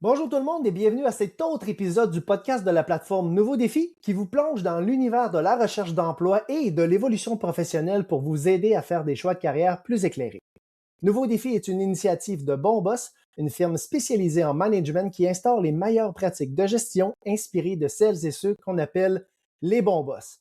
Bonjour tout le monde et bienvenue à cet autre épisode du podcast de la plateforme Nouveaux Défis qui vous plonge dans l'univers de la recherche d'emploi et de l'évolution professionnelle pour vous aider à faire des choix de carrière plus éclairés. Nouveaux Défis est une initiative de Bon Boss, une firme spécialisée en management qui instaure les meilleures pratiques de gestion inspirées de celles et ceux qu'on appelle les bons boss.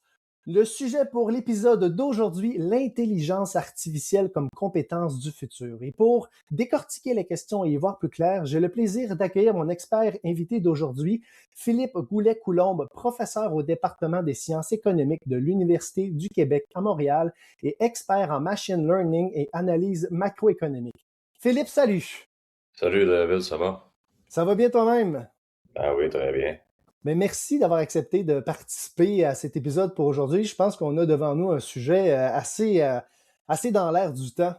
Le sujet pour l'épisode d'aujourd'hui, l'intelligence artificielle comme compétence du futur. Et pour décortiquer les questions et y voir plus clair, j'ai le plaisir d'accueillir mon expert invité d'aujourd'hui, Philippe Goulet-Coulombe, professeur au département des sciences économiques de l'Université du Québec à Montréal et expert en machine learning et analyse macroéconomique. Philippe, salut! Salut David, ça va? Ça va bien toi-même? Ah oui, très bien. Mais merci d'avoir accepté de participer à cet épisode pour aujourd'hui. Je pense qu'on a devant nous un sujet assez dans l'air du temps.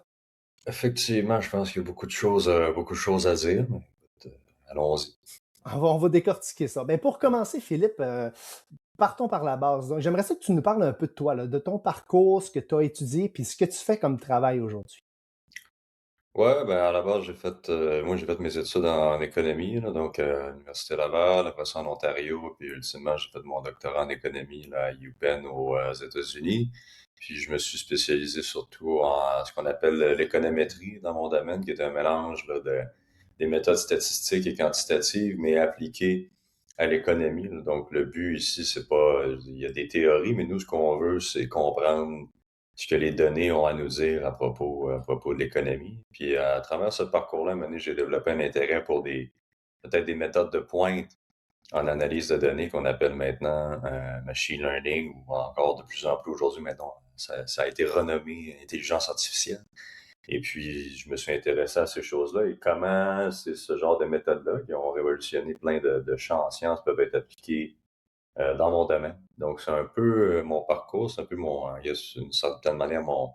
Effectivement, je pense qu'il y a beaucoup de choses à dire. Mais écoute, allons-y. On va décortiquer ça. Ben, pour commencer, Philippe, partons par la base. Donc, j'aimerais ça que tu nous parles un peu de toi, là, de ton parcours, ce que tu as étudié, puis ce que tu fais comme travail aujourd'hui. Ouais, ben à la base, moi j'ai fait mes études en économie, là, donc à l'Université Laval, après ça en Ontario, puis ultimement j'ai fait mon doctorat en économie là, à UPenn aux États-Unis. Puis je me suis spécialisé surtout en ce qu'on appelle l'économétrie dans mon domaine, qui est un mélange là, des méthodes statistiques et quantitatives, mais appliquées à l'économie, là. Donc le but ici, c'est pas, il y a des théories, mais nous ce qu'on veut, c'est comprendre ce que les données ont à nous dire à propos de l'économie. Puis à travers ce parcours-là, à un moment donné, j'ai développé un intérêt pour peut-être des méthodes de pointe en analyse de données qu'on appelle maintenant machine learning ou encore de plus en plus aujourd'hui maintenant, ça a été renommé intelligence artificielle. Et puis, je me suis intéressé à ces choses-là et comment c'est ce genre de méthodes-là qui ont révolutionné plein de champs en sciences peuvent être appliquées dans mon domaine. Donc, c'est un peu mon parcours, c'est un peu il y a une certaine manière mon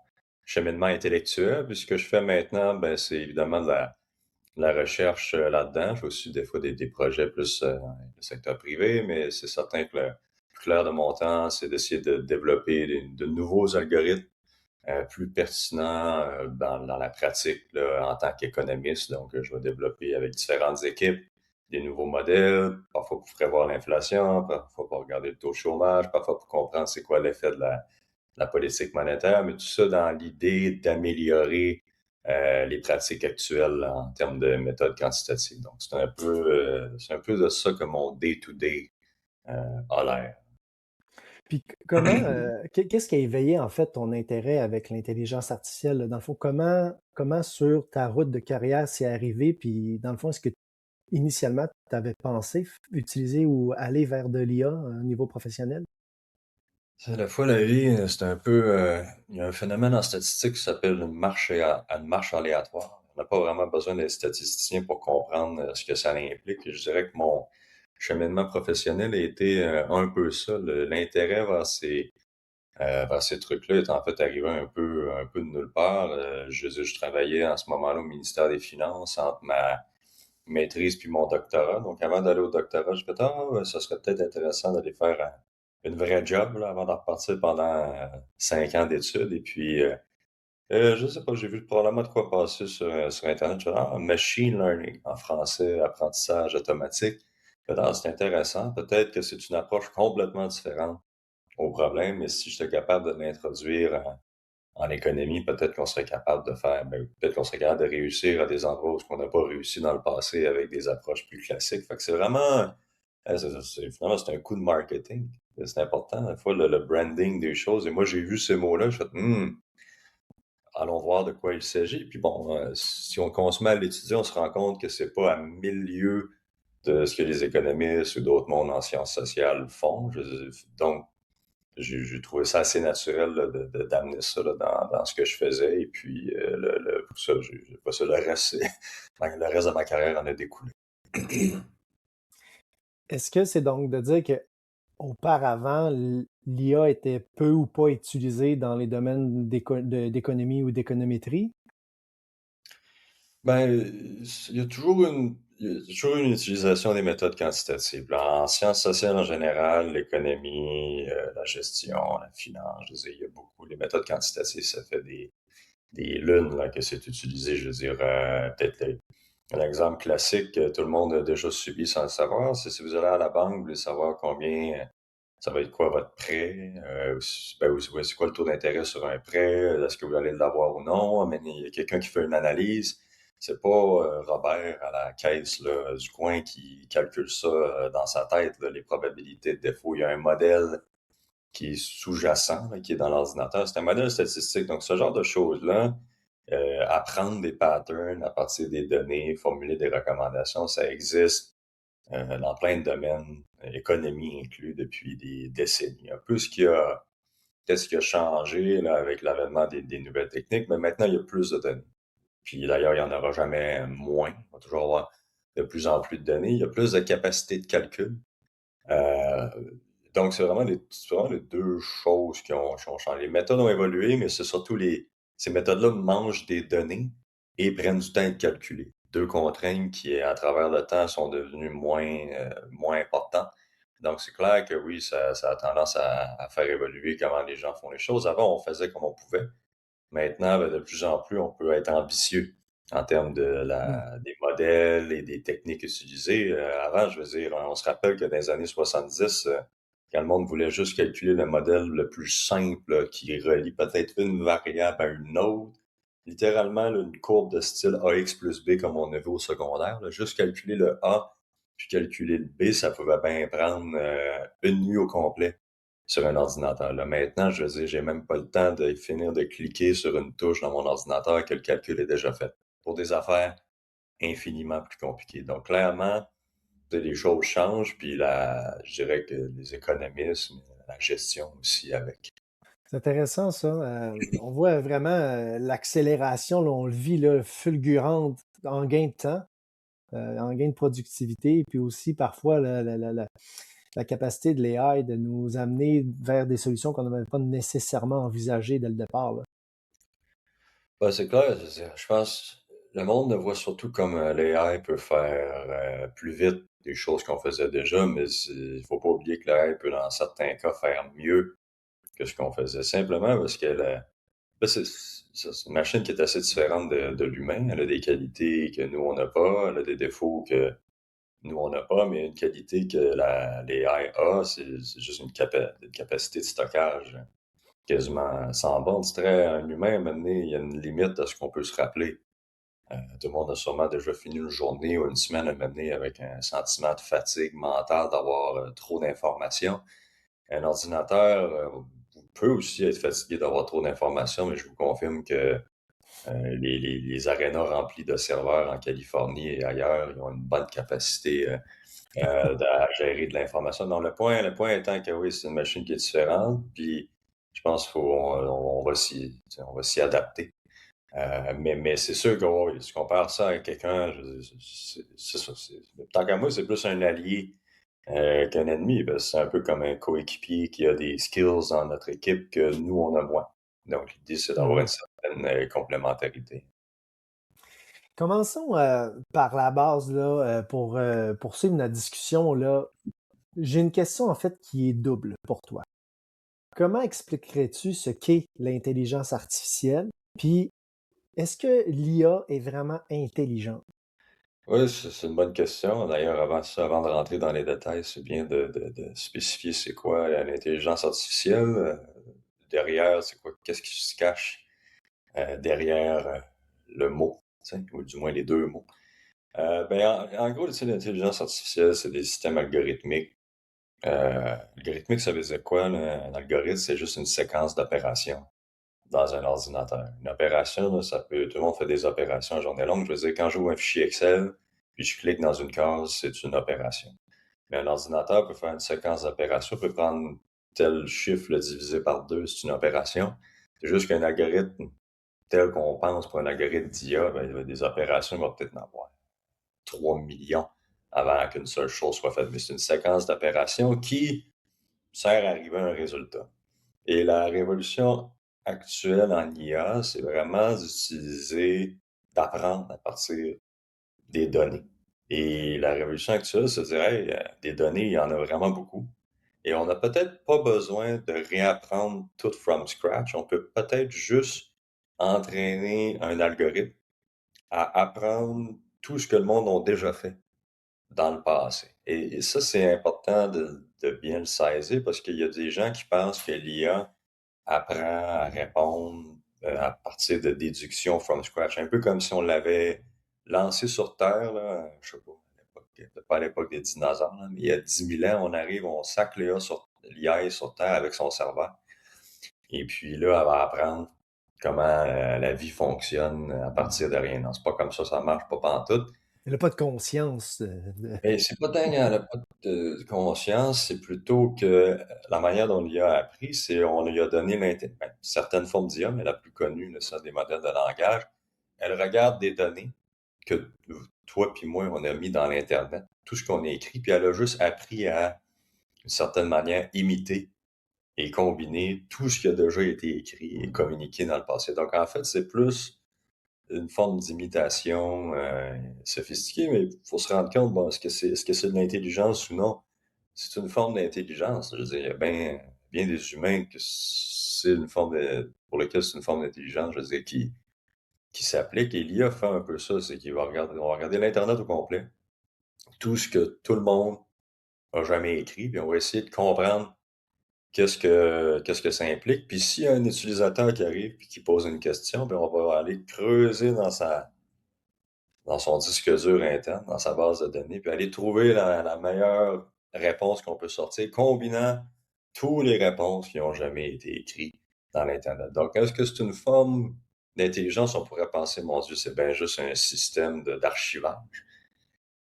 cheminement intellectuel. Puis ce que je fais maintenant, ben, c'est évidemment de la recherche là-dedans. Je fais aussi des fois des projets plus le secteur privé, mais c'est certain que le plus clair de mon temps, c'est d'essayer de développer de nouveaux algorithmes plus pertinents dans la pratique là, en tant qu'économiste. Donc, je vais développer avec différentes équipes des nouveaux modèles, parfois pour prévoir l'inflation, parfois pour regarder le taux de chômage, parfois pour comprendre c'est quoi l'effet de la politique monétaire, mais tout ça dans l'idée d'améliorer les pratiques actuelles en termes de méthodes quantitatives. Donc, c'est un peu de ça que mon day-to-day a l'air. Puis comment, qu'est-ce qui a éveillé en fait ton intérêt avec l'intelligence artificielle, là? Dans le fond, comment sur ta route de carrière c'est arrivé? Puis dans le fond, est-ce que initialement tu avais pensé utiliser ou aller vers de l'IA au niveau professionnel? À la fois, la vie, c'est un peu... il y a un phénomène en statistique qui s'appelle une marche aléatoire. On n'a pas vraiment besoin d'être statisticien pour comprendre ce que ça implique. Et je dirais que mon cheminement professionnel a été un peu ça. L'intérêt vers ces trucs-là est en fait arrivé un peu de nulle part. Je veux dire, je travaillais en ce moment-là au ministère des Finances entre ma maîtrise puis mon doctorat. Donc, avant d'aller au doctorat, je me suis dit, ah, ouais, ça serait peut-être intéressant d'aller faire une vraie job là, avant de repartir pendant 5 ans d'études. Et puis, je sais pas, j'ai vu probablement de quoi passer sur Internet. Je me suis dit, ah, machine learning, en français, apprentissage automatique. Je me suis dit, ah, c'est intéressant. Peut-être que c'est une approche complètement différente au problème, mais si j'étais capable de l'introduire en économie, peut-être qu'on serait capable de faire, peut-être qu'on serait capable de réussir à des endroits où on n'a pas réussi dans le passé avec des approches plus classiques. Fait que c'est vraiment, finalement, c'est un coup de marketing. C'est important, des fois, le branding des choses. Et moi, j'ai vu ces mots-là, je fais, allons voir de quoi il s'agit. Puis bon, si on se met à l'étudier, on se rend compte que c'est pas à milieu de ce que les économistes ou d'autres mondes en sciences sociales font. Donc, j'ai trouvé ça assez naturel là, d'amener ça là, dans ce que je faisais. Et puis, pour ça, j'ai pas ça, le reste, le reste de ma carrière en a découlé. Est-ce que c'est donc de dire que auparavant, l'IA était peu ou pas utilisée dans les domaines d'économie ou d'économétrie? Ben, il y a toujours une utilisation des méthodes quantitatives, là. En sciences sociales en général, l'économie, la gestion, la finance, je veux dire, il y a beaucoup, les méthodes quantitatives, ça fait des lunes là, que c'est utilisé, je veux dire, peut-être Un exemple classique que tout le monde a déjà subi sans le savoir, c'est si vous allez à la banque, vous voulez savoir combien ça va être quoi votre prêt, c'est quoi le taux d'intérêt sur un prêt, est-ce que vous allez l'avoir ou non, mais il y a quelqu'un qui fait une analyse. C'est pas Robert à la caisse là, du coin qui calcule ça dans sa tête, là, les probabilités de défaut. Il y a un modèle qui est sous-jacent, là, qui est dans l'ordinateur. C'est un modèle statistique. Donc, ce genre de choses-là, apprendre des patterns à partir des données, formuler des recommandations, ça existe dans plein de domaines, économie inclus, depuis des décennies. Un peu qu'est-ce qui a changé là, avec l'avènement des nouvelles techniques, mais maintenant, il y a plus de données. Puis d'ailleurs, il n'y en aura jamais moins. Il va toujours avoir de plus en plus de données. Il y a plus de capacité de calcul. Euh, donc, c'est vraiment les deux choses qui ont changé. Les méthodes ont évolué, mais c'est surtout ces méthodes-là mangent des données et prennent du temps à être calculées. Deux contraintes qui, à travers le temps, sont devenues moins importantes. Donc, c'est clair que oui, ça a tendance à faire évoluer comment les gens font les choses. Avant, on faisait comme on pouvait. Maintenant, ben, de plus en plus, on peut être ambitieux en termes Hmm. des modèles et des techniques utilisées. Avant, je veux dire, on se rappelle que dans les années 70, quand le monde voulait juste calculer le modèle le plus simple qui relie peut-être une variable à une autre, littéralement là, une courbe de style AX plus B comme on avait au secondaire, là, juste calculer le A puis calculer le B, ça pouvait bien prendre une nuit au complet sur un ordinateur. Là, maintenant, je veux dire, j'ai même pas le temps de finir de cliquer sur une touche dans mon ordinateur que le calcul est déjà fait. Pour des affaires infiniment plus compliquées. Donc, clairement, les choses changent, puis je dirais que les économismes, la gestion aussi avec. C'est intéressant ça. On voit vraiment l'accélération, là, on le vit là, fulgurante en gain de temps, en gain de productivité, puis aussi parfois la capacité de l'AI de nous amener vers des solutions qu'on n'avait pas nécessairement envisagées dès le départ, là. Ben, c'est clair, je pense, le monde le voit surtout comme l'AI peut faire plus vite des choses qu'on faisait déjà, mais il faut pas oublier que l'AI peut, dans certains cas, faire mieux que ce qu'on faisait, simplement parce qu'elle a là, c'est une machine qui est assez différente de l'humain. Elle a des qualités que nous, on n'a pas. Elle a des défauts que nous, on n'a pas. Mais une qualité que l'AI a, c'est juste une capacité de stockage quasiment sans borne. C'est très un humain, à un moment donné, il y a une limite à ce qu'on peut se rappeler. Tout le monde a sûrement déjà fini une journée ou une semaine à mener avec un sentiment de fatigue mentale d'avoir trop d'informations. Un ordinateur peut aussi être fatigué d'avoir trop d'informations, mais je vous confirme que les arénas remplis de serveurs en Californie et ailleurs, ils ont une bonne capacité à gérer de l'information. Donc, le point étant que oui, c'est une machine qui est différente, puis je pense on va s'y adapter. Mais c'est sûr que oui, si on compare ça à quelqu'un, c'est ça. Tant qu'à moi, c'est plus un allié qu'un ennemi. Parce que c'est un peu comme un coéquipier qui a des skills dans notre équipe que nous, on a moins. Donc, l'idée, c'est d'avoir une Mhm. certaine complémentarité. Commençons par la base là, pour poursuivre notre discussion là. J'ai une question en fait qui est double pour toi. Comment expliquerais-tu ce qu'est l'intelligence artificielle? Puis, est-ce que l'IA est vraiment intelligente? Oui, c'est une bonne question. D'ailleurs, avant de rentrer dans les détails, c'est bien de spécifier c'est quoi l'intelligence artificielle. Derrière, c'est quoi, qu'est-ce qui se cache derrière le mot, tu sais, ou du moins les deux mots. En gros, tu sais, l'intelligence artificielle, c'est des systèmes algorithmiques. Algorithmique, ça veut dire quoi, là? Un algorithme, c'est juste une séquence d'opérations dans un ordinateur. Une opération, là, tout le monde fait des opérations à journée longue. Je veux dire, quand j'ouvre un fichier Excel, puis je clique dans une case, c'est une opération. Mais un ordinateur peut faire une séquence d'opérations, peut prendre tel chiffre, le diviser par deux, c'est une opération. C'est juste qu'un algorithme tel qu'on pense pour un algorithme d'IA, ben, il y a des opérations, il va peut-être en avoir 3 millions avant qu'une seule chose soit faite. Mais c'est une séquence d'opérations qui sert à arriver à un résultat. Et la révolution actuelle en IA, c'est vraiment d'apprendre à partir des données. Et la révolution actuelle, c'est de dire, hey, des données, il y en a vraiment beaucoup. Et on n'a peut-être pas besoin de réapprendre tout from scratch. On peut peut-être juste entraîner un algorithme à apprendre tout ce que le monde a déjà fait dans le passé. Et ça, c'est important de bien le saisir parce qu'il y a des gens qui pensent que l'IA apprend à répondre à partir de déduction from scratch, un peu comme si on l'avait lancé sur Terre, là, je sais pas, peut-être pas à l'époque des dinosaures, là, mais il y a 10 000 ans, on arrive, on sac l'IA sur Terre avec son cerveau. Et puis là, elle va apprendre comment la vie fonctionne à partir de rien. Non, c'est pas comme ça marche pas pantoute. Elle n'a pas de conscience. Mais c'est pas dingue, elle a pas de conscience, c'est plutôt que la manière dont l'IA a appris, c'est on lui a donné certaines formes d'IA, mais la plus connue, là, ça, des modèles de langage. Elle regarde des données que toi puis moi, on a mis dans l'Internet, tout ce qu'on a écrit, puis elle a juste appris à, d'une certaine manière, imiter et combiner tout ce qui a déjà été écrit et communiqué dans le passé. Donc, en fait, c'est plus une forme d'imitation sophistiquée, mais il faut se rendre compte, bon, est-ce que c'est de l'intelligence ou non? C'est une forme d'intelligence. Je veux dire, il y a bien des humains que c'est une forme pour lesquels c'est une forme d'intelligence, je veux dire, qui s'applique. Et l'IA fait un peu ça, c'est on va regarder l'Internet au complet, tout ce que tout le monde a jamais écrit, puis on va essayer de comprendre qu'est-ce que ça implique. Puis s'il y a un utilisateur qui arrive et qui pose une question, puis on va aller creuser dans son disque dur interne, dans sa base de données, puis aller trouver la meilleure réponse qu'on peut sortir, combinant toutes les réponses qui n'ont jamais été écrites dans l'Internet. Donc, est-ce que c'est une forme d'intelligence? On pourrait penser, mon Dieu, c'est bien juste un système d'archivage.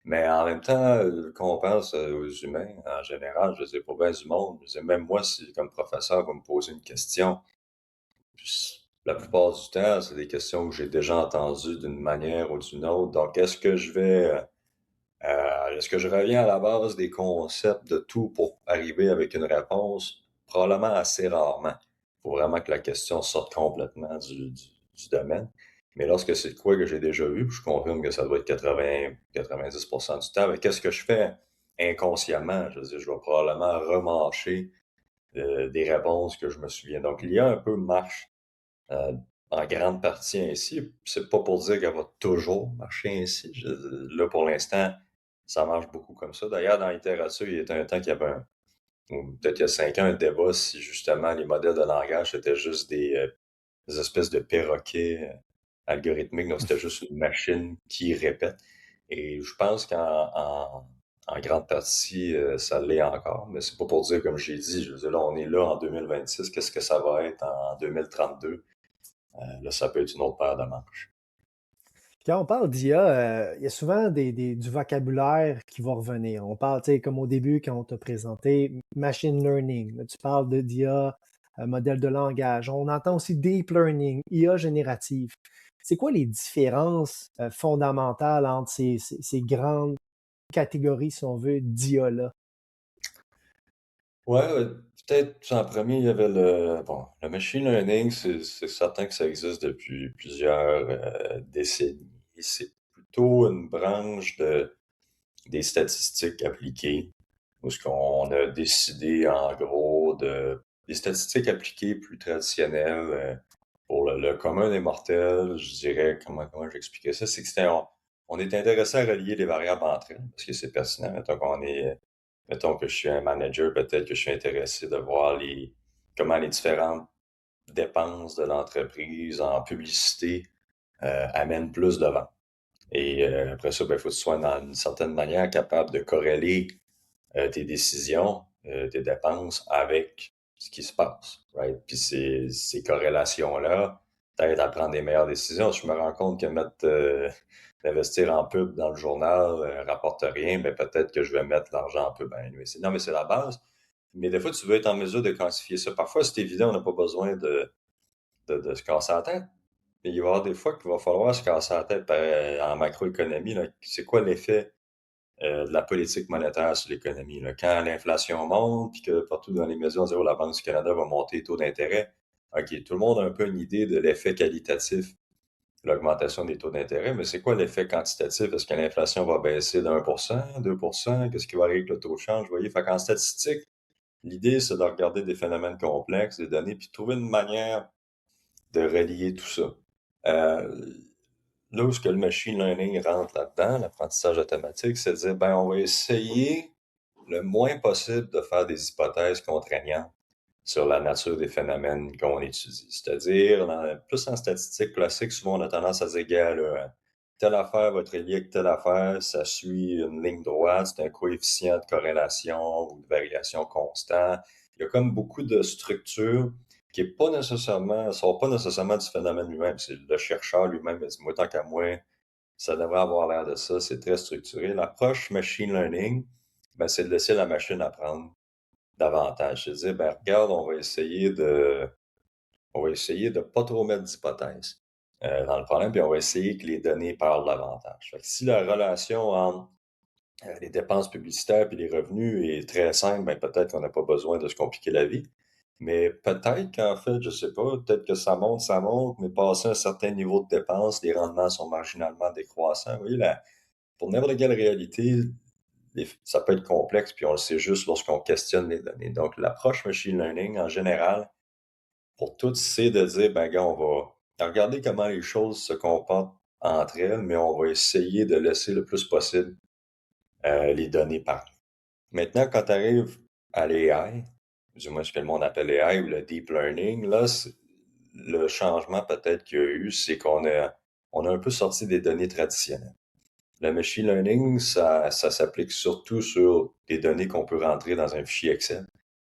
Mais en même temps, quand on pense aux humains en général, je sais pas bien du monde, je sais, même moi, si comme professeur, vous me posez une question, la plupart du temps, c'est des questions que j'ai déjà entendues d'une manière ou d'une autre. Donc, est-ce que je reviens à la base des concepts de tout pour arriver avec une réponse? Probablement assez rarement. Il faut vraiment que la question sorte complètement du domaine. Mais lorsque c'est quoi que j'ai déjà vu, puis je confirme que ça doit être 80-90% du temps, mais qu'est-ce que je fais inconsciemment? Je veux dire, je vais probablement remâcher des réponses que je me souviens. Donc, l'IA un peu marche euh, en grande partie ainsi. C'est pas pour dire qu'elle va toujours marcher ainsi. Là, pour l'instant, ça marche beaucoup comme ça. D'ailleurs, dans la littérature, il y a un temps qu'il y avait ou peut-être il y a 5 ans, un débat si justement les modèles de langage étaient juste des espèces de perroquets algorithmiques. Donc, c'était juste une machine qui répète. Et je pense en grande partie, ça l'est encore. Mais c'est pas pour dire, comme j'ai dit, je veux dire, là, on est là en 2026. Qu'est-ce que ça va être en 2032? Là, ça peut être une autre paire de manches. Quand on parle d'IA, il y a souvent du vocabulaire qui va revenir. On parle, tu sais, comme au début, quand on t'a présenté machine learning. Là, tu parles d'IA, modèle de langage. On entend aussi deep learning, IA générative. C'est quoi les différences fondamentales entre ces grandes catégories, si on veut, d'IA-là? Ouais, peut-être en premier, il y avait le machine learning, c'est certain que ça existe depuis plusieurs décennies. C'est plutôt une branche des statistiques appliquées, où ce qu'on a décidé en gros des statistiques appliquées plus traditionnelles pour le commun des mortels, je dirais, comment j'expliquais ça, c'est que on est intéressé à relier les variables entre elles, parce que c'est pertinent. Mettons que je suis un manager, peut-être que je suis intéressé de voir comment les différentes dépenses de l'entreprise en publicité amènent plus de ventes. Et après ça, il faut que tu sois d'une certaine manière capable de corréler tes décisions, tes dépenses avec ce qui se passe. Right? Puis ces corrélations-là t'aident à prendre des meilleures décisions. Je me rends compte que d'investir en pub dans le journal rapporte rien, mais peut-être que je vais mettre l'argent en pub. Non, mais c'est la base. Mais des fois, tu veux être en mesure de quantifier ça. Parfois, c'est évident, on n'a pas besoin de se casser la tête. Mais il va y avoir des fois qu'il va falloir se casser la tête en macroéconomie. Là. C'est quoi l'effet de la politique monétaire sur l'économie? Là? Quand l'inflation monte, puis que partout dans les médias, on dit oh, la Banque du Canada va monter les taux d'intérêt. OK, tout le monde a un peu une idée de l'effet qualitatif de l'augmentation des taux d'intérêt, mais c'est quoi l'effet quantitatif? Est-ce que l'inflation va baisser d'1%, 2%? Qu'est-ce qui va arriver avec le taux de change? Vous voyez, fait qu'en statistique, l'idée, c'est de regarder des phénomènes complexes, des données, puis de trouver une manière de relier tout ça. Euh, là où ce que le machine learning rentre là-dedans, l'apprentissage automatique, c'est de dire, ben, on va essayer le moins possible de faire des hypothèses contraignantes sur la nature des phénomènes qu'on étudie. C'est-à-dire, plus en statistique classique, souvent on a tendance à dire, gars, là, telle affaire va être liée avec telle affaire, ça suit une ligne droite, c'est un coefficient de corrélation ou de variation constant. Il y a comme beaucoup de structures qui est pas nécessairement, sont pas nécessairement du phénomène lui-même. C'est le chercheur lui-même qui dit, moi, tant qu'à moi, ça devrait avoir l'air de ça, c'est très structuré. L'approche machine learning, ben, c'est de laisser la machine apprendre davantage. C'est de dire, ben, regarde, on va essayer de pas trop mettre d'hypothèses dans le problème, puis on va essayer que les données parlent davantage. Fait que si la relation entre les dépenses publicitaires et les revenus est très simple, ben, peut-être qu'on n'a pas besoin de se compliquer la vie. Mais peut-être qu'en fait, je sais pas, peut-être que ça monte, mais passé un certain niveau de dépenses, les rendements sont marginalement décroissants. Vous voyez, pour n'importe quelle réalité, ça peut être complexe, puis on le sait juste lorsqu'on questionne les données. Donc, l'approche machine learning, en général, pour tout, c'est de dire, ben, gars, on va regarder comment les choses se comportent entre elles, mais on va essayer de laisser le plus possible les données parler. Maintenant, quand tu arrives à l'AI, du moins ce que le monde appelle AI ou le deep learning, là, le changement peut-être qu'il y a eu, c'est on a un peu sorti des données traditionnelles. Le machine learning, ça s'applique surtout sur des données qu'on peut rentrer dans un fichier Excel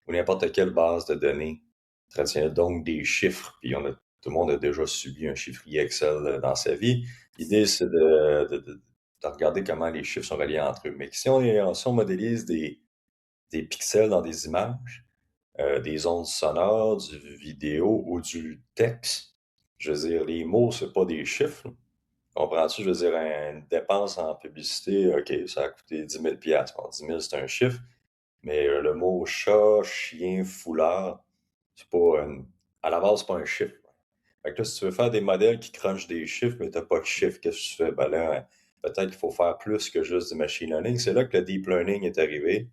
ou n'importe quelle base de données traditionnelle, donc des chiffres. Puis tout le monde a déjà subi un chiffrier Excel dans sa vie. L'idée, c'est de regarder comment les chiffres sont reliés entre eux. Mais si on modélise des pixels dans des images, des ondes sonores, du vidéo ou du texte. Je veux dire, les mots, c'est pas des chiffres. Comprends-tu? Je veux dire, une dépense en publicité, OK, ça a coûté 10 000 Bon, 10 000, c'est un chiffre, mais le mot chat, chien, foulard, c'est pas à la base, c'est pas un chiffre. Fait que là, si tu veux faire des modèles qui crunchent des chiffres, mais t'as pas de chiffres, qu'est-ce que tu fais? Ben là, peut-être qu'il faut faire plus que juste du machine learning. C'est là que le deep learning est arrivé.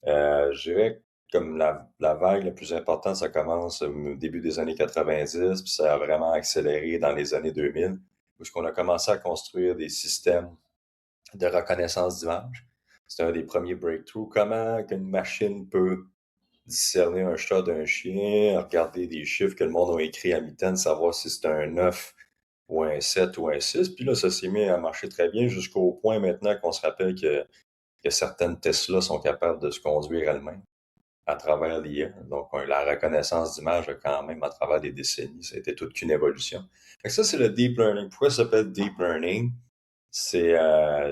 Je dirais que comme la vague la plus importante, ça commence au début des années 90, puis ça a vraiment accéléré dans les années 2000, où on a commencé à construire des systèmes de reconnaissance d'image. C'est un des premiers breakthroughs. Comment qu'une machine peut discerner un chat d'un chien, regarder des chiffres que le monde a écrits à mitaine, savoir si c'est un 9 ou un 7 ou un 6. Puis là, ça s'est mis à marcher très bien jusqu'au point maintenant qu'on se rappelle que certaines Tesla sont capables de se conduire elles-mêmes à travers l'IA. Donc, la reconnaissance d'image, quand même, à travers des décennies, ça a été toute qu'une évolution. Fait que ça, c'est le deep learning. Pourquoi ça s'appelle deep learning? C'est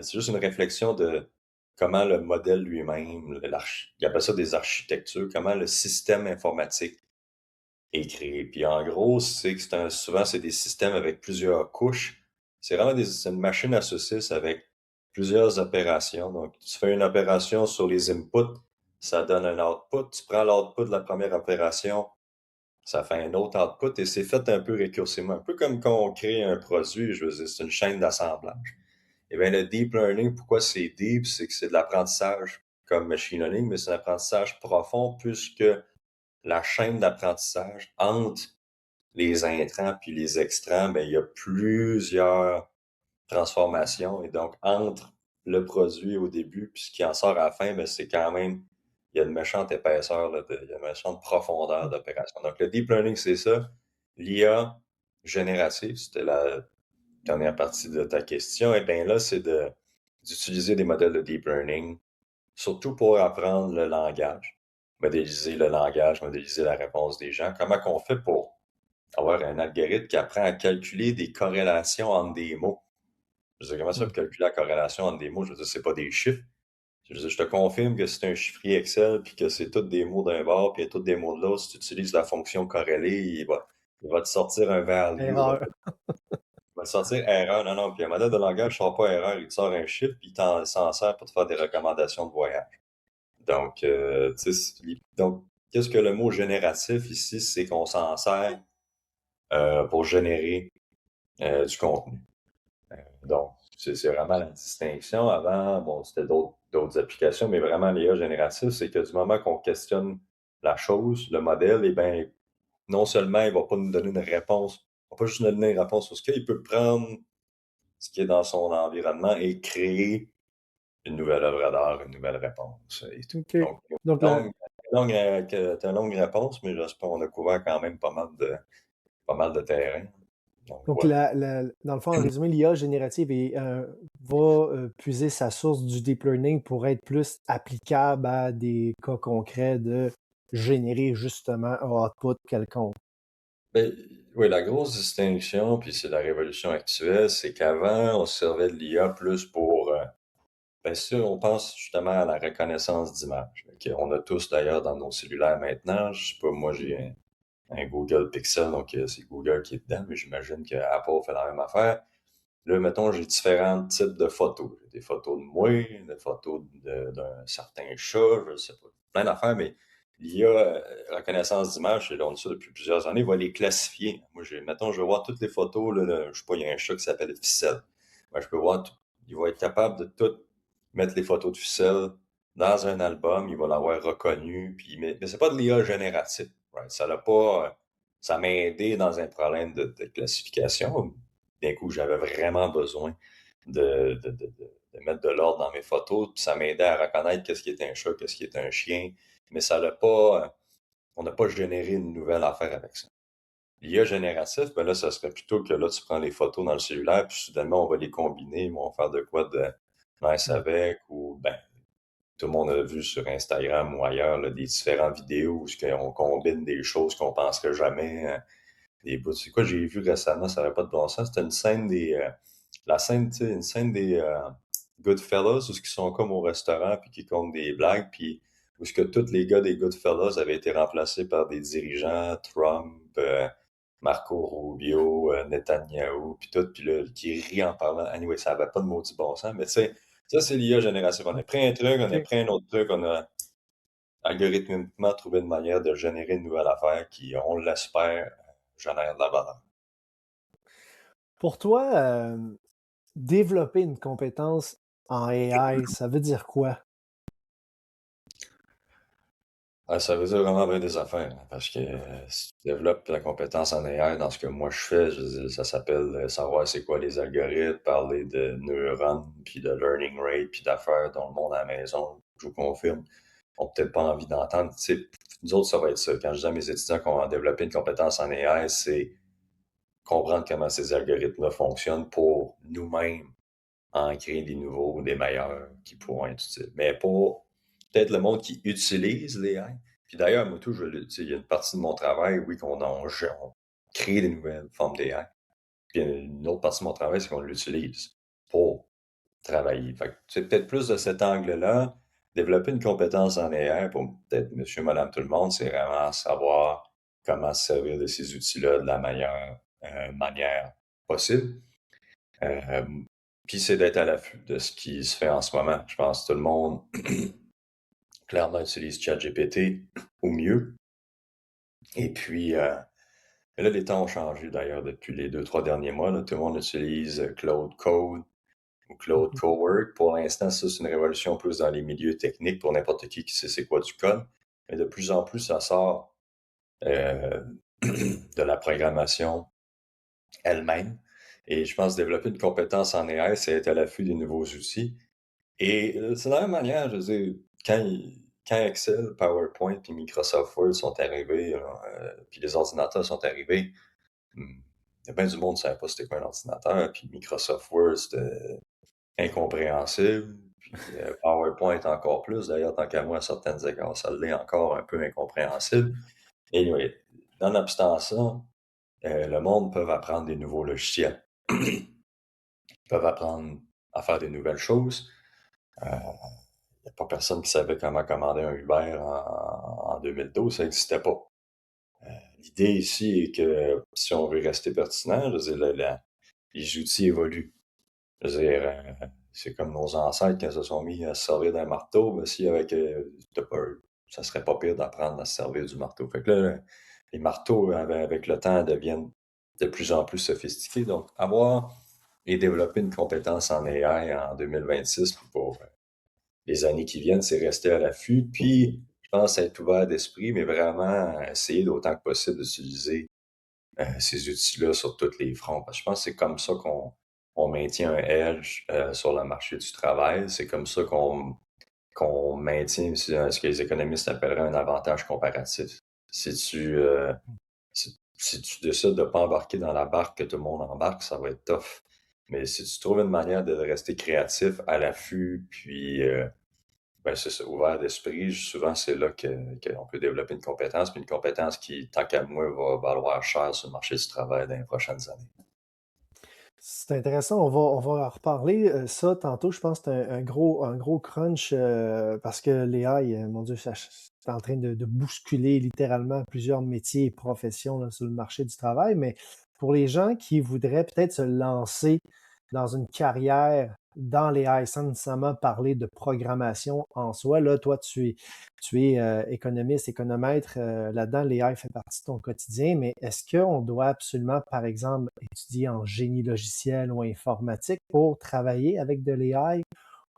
juste une réflexion de comment le modèle lui-même, il appelle ça des architectures, comment le système informatique est créé. Puis en gros, c'est que souvent, c'est des systèmes avec plusieurs couches. C'est une machine à saucisse avec plusieurs opérations. Donc, tu fais une opération sur les inputs, ça donne un output. Tu prends l'output de la première opération, ça fait un autre output et c'est fait un peu récursivement. Un peu comme quand on crée un produit, je veux dire, c'est une chaîne d'assemblage. Eh bien, le deep learning, pourquoi c'est deep? C'est que c'est de l'apprentissage comme machine learning, mais c'est un apprentissage profond puisque la chaîne d'apprentissage entre les intrants puis les extrants, ben, il y a plusieurs transformations. Et donc, entre le produit au début puis ce qui en sort à la fin, ben, c'est quand même, il y a une méchante épaisseur, là, il y a une méchante profondeur d'opération. Donc, le deep learning, c'est ça. L'IA générative, c'était la dernière partie de ta question. Et bien là, c'est d'utiliser des modèles de deep learning, surtout pour apprendre le langage, modéliser la réponse des gens. Comment qu'on fait pour avoir un algorithme qui apprend à calculer des corrélations entre des mots? Je veux dire, comment ça Hmm. peut calculer la corrélation entre des mots? Je veux dire, c'est pas des chiffres. Je veux dire, je te confirme que c'est un chiffrier Excel, puis que c'est tous des mots d'un bord, puis il y a tous des mots de l'autre. Si tu utilises la fonction corrélée, il va te sortir un value, là. Erreur. Il va te sortir erreur. Non, non, puis un modèle de langage ne sort pas erreur, il te sort un chiffre, puis il s'en sert pour te faire des recommandations de voyage. Donc, donc, qu'est-ce que le mot génératif ici? C'est qu'on s'en sert pour générer du contenu. Donc, c'est vraiment la distinction. Avant, bon, c'était d'autres applications, mais vraiment l'IA génératif, c'est que du moment qu'on questionne la chose, le modèle, eh bien, non seulement il ne va pas nous donner une réponse, il ne va pas juste nous donner une réponse sur ce qu'il peut prendre ce qui est dans son environnement et créer une nouvelle œuvre d'art, une nouvelle réponse et tout. OK. Donc, Donc, longue, longue réponse, mais j'espère qu'on a couvert quand même pas mal de terrain. Donc, donc voilà. dans le fond, en résumé, l'IA générative va puiser sa source du deep learning pour être plus applicable à des cas concrets de générer justement un output quelconque. Ben, oui, la grosse distinction, puis c'est la révolution actuelle, c'est qu'avant, on se servait de l'IA plus pour bien sûr, on pense justement à la reconnaissance d'image. On a tous d'ailleurs dans nos cellulaires maintenant. Je sais pas, moi j'ai un Google Pixel, donc c'est Google qui est dedans, mais j'imagine que Apple fait la même affaire. Là, mettons, j'ai différents types de photos. J'ai des photos de moi, des photos d'un certain chat, je sais pas, plein d'affaires, mais l'IA, reconnaissance d'image, c'est là, on dit ça depuis plusieurs années, va les classifier. Moi, mettons, je vais voir toutes les photos, je sais pas, il y a un chat qui s'appelle Ficelle. Moi, je peux voir tout. Il va être capable de tout mettre les photos de Ficelle dans un album, il va l'avoir reconnu, puis, mais c'est pas de l'IA générative. Right? Ça l'a pas, ça m'a aidé dans un problème de classification. D'un coup, j'avais vraiment besoin de mettre de l'ordre dans mes photos, puis ça m'aidait à reconnaître qu'est-ce qui est un chat, qu'est-ce qui est un chien, mais ça l'a pas, on n'a pas généré une nouvelle affaire avec ça. L'IA génératif, ben là, ça serait plutôt que là, tu prends les photos dans le cellulaire, puis soudainement, on va les combiner, ils vont faire de quoi de nice Mm. avec, ou ben, tout le monde a vu sur Instagram ou ailleurs là, des différentes vidéos où on combine des choses qu'on penserait jamais. Des bouts. C'est quoi, j'ai vu récemment, ça n'avait pas de bon sens. C'était une scène la scène, tu sais, une scène des Goodfellas, où ils sont comme au restaurant, puis qui comptent des blagues, puis où ce que tous les gars des Goodfellas avaient été remplacés par des dirigeants, Trump, Marco Rubio, Netanyahu, puis tout, puis là, qui rit en parlant. Anyway, ça n'avait pas de maudit bon sens, mais tu sais, ça, c'est l'IA générative. On a pris un truc, on a OK. pris un autre truc, on a algorithmiquement trouvé une manière de générer une nouvelle affaire qui, on l'espère, génère de la valeur. Pour toi, développer une compétence en AI, ça veut dire quoi? Ah, ça veut dire vraiment bien des affaires, hein, parce que si tu développes la compétence en AI dans ce que moi je fais, je veux dire, ça s'appelle savoir c'est quoi les algorithmes, parler de neurones, puis de learning rate, puis d'affaires dans le monde à la maison, je vous confirme, ont peut-être pas envie d'entendre. Tu sais, nous autres, ça va être ça. Quand je dis à mes étudiants qu'on va développer une compétence en AI, c'est comprendre comment ces algorithmes-là fonctionnent pour nous-mêmes en créer des nouveaux, des meilleurs qui pourront être utiles. Mais pour peut-être le monde qui utilise l'AI. Puis d'ailleurs, moi, tout, il y a une partie de mon travail, oui, on crée des nouvelles formes d'AI. Puis une autre partie de mon travail, c'est qu'on l'utilise pour travailler. Fait que c'est peut-être plus de cet angle-là. Développer une compétence en AI pour peut-être monsieur, madame, tout le monde, c'est vraiment savoir comment se servir de ces outils-là de la meilleure manière possible. Euh, Puis c'est d'être à l'affût de ce qui se fait en ce moment. Je pense que tout le monde, clairement, utilise ChatGPT au mieux. Et puis, là, les temps ont changé d'ailleurs depuis les 2, 3 derniers mois. Là. Tout le monde utilise Claude Code ou Claude Mhm. Cowork. Pour l'instant, ça, c'est une révolution plus dans les milieux techniques pour n'importe qui sait c'est quoi du code. Mais de plus en plus, ça sort euh, de la programmation elle-même. Et je pense que développer une compétence en AI, c'est être à l'affût des nouveaux outils. Et c'est de la même manière, je veux dire, quand Excel, PowerPoint puis Microsoft Word sont arrivés, là, puis les ordinateurs sont arrivés, il y a bien du monde qui ne savait pas c'était quoi un ordinateur, puis Microsoft Word, c'était incompréhensible, puis PowerPoint encore plus, d'ailleurs, tant qu'à moi, à certaines égards, ça l'est encore un peu incompréhensible. Et anyway, nonobstant ça, le monde peut apprendre des nouveaux logiciels. Ils peuvent apprendre à faire des nouvelles choses. Il n'y a pas personne qui savait comment commander un Uber en 2012, ça n'existait pas. L'idée ici est que si on veut rester pertinent, je veux dire, les outils évoluent. Je veux dire, c'est comme nos ancêtres quand ils se sont mis à se servir d'un marteau, mais si avec ça serait pas pire d'apprendre à se servir du marteau. Fait que là, les marteaux, avec le temps, deviennent de plus en plus sophistiqués. Donc, avoir et développer une compétence en AI en 2026 pour les années qui viennent, c'est rester à l'affût. Puis, je pense être ouvert d'esprit, mais vraiment essayer d'autant que possible d'utiliser ces outils-là sur tous les fronts. Parce que je pense que c'est comme ça on maintient un edge sur le marché du travail. C'est comme ça qu'on maintient ce que les économistes appelleraient un avantage comparatif. Si tu, si tu décides de ne pas embarquer dans la barque que tout le monde embarque, ça va être tough. Mais si tu trouves une manière de rester créatif, à l'affût, puis ben c'est ça, ouvert d'esprit, souvent c'est là qu'on peut développer une compétence, puis une compétence qui, tant qu'à moi, va valoir cher sur le marché du travail dans les prochaines années. C'est intéressant, on va en reparler. Ça, tantôt, je pense que c'est un gros crunch parce que l'AI, mon Dieu, c'est en train de bousculer littéralement plusieurs métiers et professions là, sur le marché du travail. Mais pour les gens qui voudraient peut-être se lancer dans une carrière dans l'AI sans nécessairement parler de programmation en soi, là, toi, tu es économiste, économètre, là-dedans, l'AI fait partie de ton quotidien, mais est-ce qu'on doit absolument, par exemple, étudier en génie logiciel ou informatique pour travailler avec de l'AI